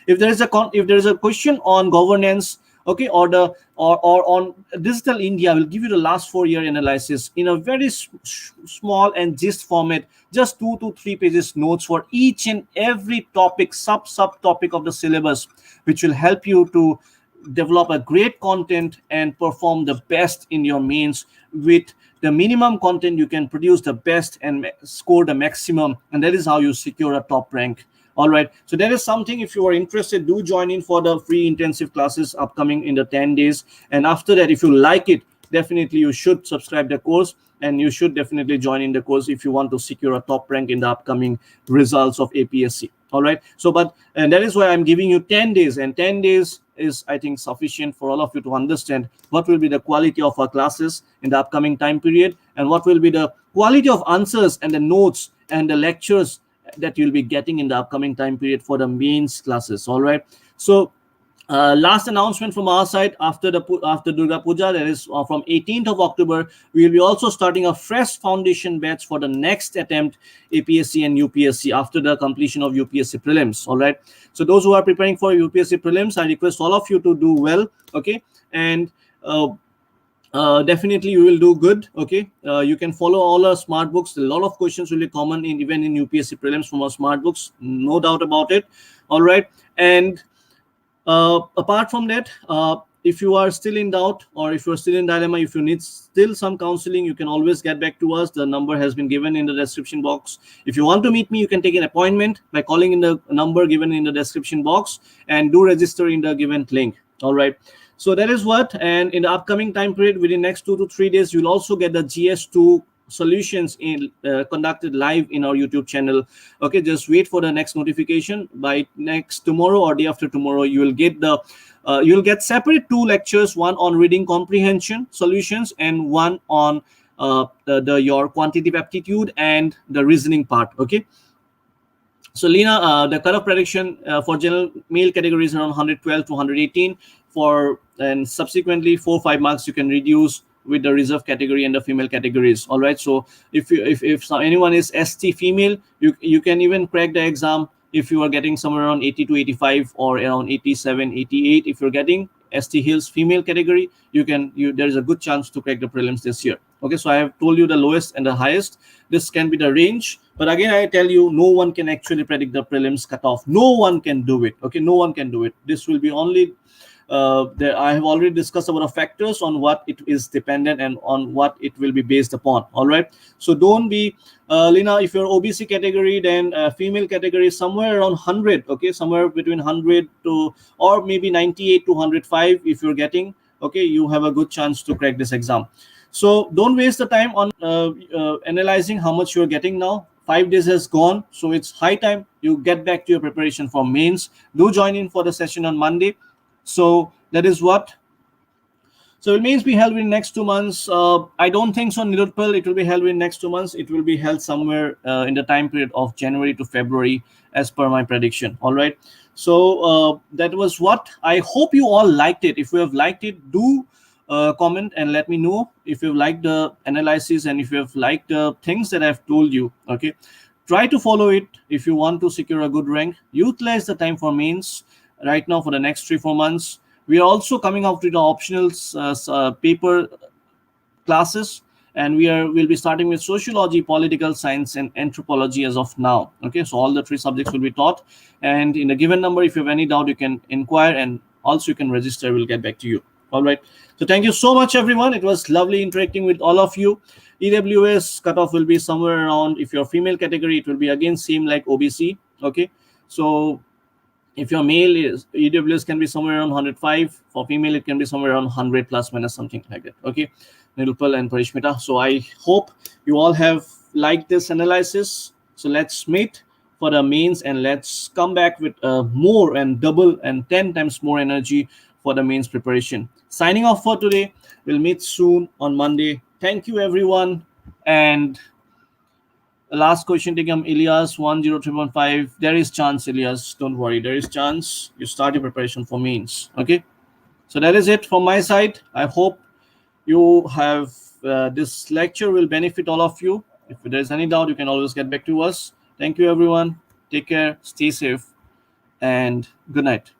If there is a question on governance, okay, or on digital India, will give you the last 4 year analysis in a very small and gist format, just 2 to 3 pages notes for each and every topic, subtopic of the syllabus, which will help you to develop a great content and perform the best in your mains. With the minimum content, you can produce the best and score the maximum, and that is how you secure a top rank. All right, so that is something. If you are interested, do join in for the free intensive classes upcoming in the 10 days. And after that, if you like it, definitely you should subscribe the course, and you should definitely join in the course if you want to secure a top rank in the upcoming results of APSC. All right, so and that is why I'm giving you 10 days, and 10 days is, I think, sufficient for all of you to understand what will be the quality of our classes in the upcoming time period, and what will be the quality of answers and the notes and the lectures that you'll be getting in the upcoming time period for the mains classes. All right, so last announcement from our side, after Durga Puja, that is from 18th of October, we will be also starting a fresh foundation batch for the next attempt APSC and UPSC after the completion of UPSC prelims. All right, so those who are preparing for UPSC prelims, I request all of you to do well. Okay, and definitely you will do good. Okay, you can follow all our smart books. A lot of questions will be common even in UPSC prelims from our smart books, no doubt about it. All right, and apart from that, if you are still in doubt, or if you're still in dilemma, if you need still some counseling, you can always get back to us. The number has been given in the description box. If you want to meet me, you can take an appointment by calling in the number given in the description box, and do register in the given link. All right, so that is what. And in the upcoming time period, within next 2 to 3 days, you'll also get the GS2 solutions in conducted live in our YouTube channel. Okay, just wait for the next notification. By next tomorrow or day after tomorrow, you will get the you'll get separate 2 lectures, one on reading comprehension solutions and one on your quantitative aptitude and the reasoning part. Okay, so Lena, the cutoff prediction for general male categories around 112 to 118 for, and subsequently 4-5 marks you can reduce with the reserve category and the female categories. All right, so if you if anyone is ST female, you can even crack the exam if you are getting somewhere around 80 to 85 or around 87, 88. If you're getting ST Hills female category, there is a good chance to crack the prelims this year. Okay, so I have told you the lowest and the highest. This can be the range, but again I tell you, no one can actually predict the prelims cutoff. No one can do it. Okay, no one can do it. This will be only I have already discussed about the factors on what it is dependent and on what it will be based upon. All right, so don't be Lina, if you're OBC category, then female category somewhere around 100. Okay, somewhere between 100 to, or maybe 98 to 105 if you're getting. Okay, you have a good chance to crack this exam. So don't waste the time on analyzing how much you're getting now. 5 days has gone, so it's high time you get back to your preparation for mains. Do join in for the session on Monday. So that is what. So it means be held in next 2 months. I don't think so, Nirupal. It will be held in next 2 months. It will be held somewhere in the time period of January to February, as per my prediction. All right. So that was what. I hope you all liked it. If you have liked it, do comment and let me know if you've liked the analysis and if you have liked the things that I've told you. Okay. Try to follow it if you want to secure a good rank. Utilize the time for mains right now for the next 3-4 months. We are also coming out with the optional paper classes, and we'll be starting with sociology, political science, and anthropology as of now. Okay, so all the 3 subjects will be taught, and in a given number, if you have any doubt, you can inquire, and also you can register. We'll get back to you. All right, so thank you so much, everyone. It was lovely interacting with all of you. EWS cutoff will be somewhere around, if you're female category, it will be again same like OBC. Okay, so if your male is EWS can be somewhere around 105. For female, it can be somewhere around 100 plus minus something like that. Okay, Nirupal and Parishmita. So I hope you all have liked this analysis. So let's meet for the mains and let's come back with more and double and 10 times more energy for the mains preparation. Signing off for today. We'll meet soon on Monday. Thank you, everyone. And last question taken, Elias 10315. There is chance, Elias. Don't worry. There is chance. You start your preparation for mains. Okay. So that is it from my side. I hope you have this lecture will benefit all of you. If there's any doubt, you can always get back to us. Thank you, everyone. Take care. Stay safe. And good night.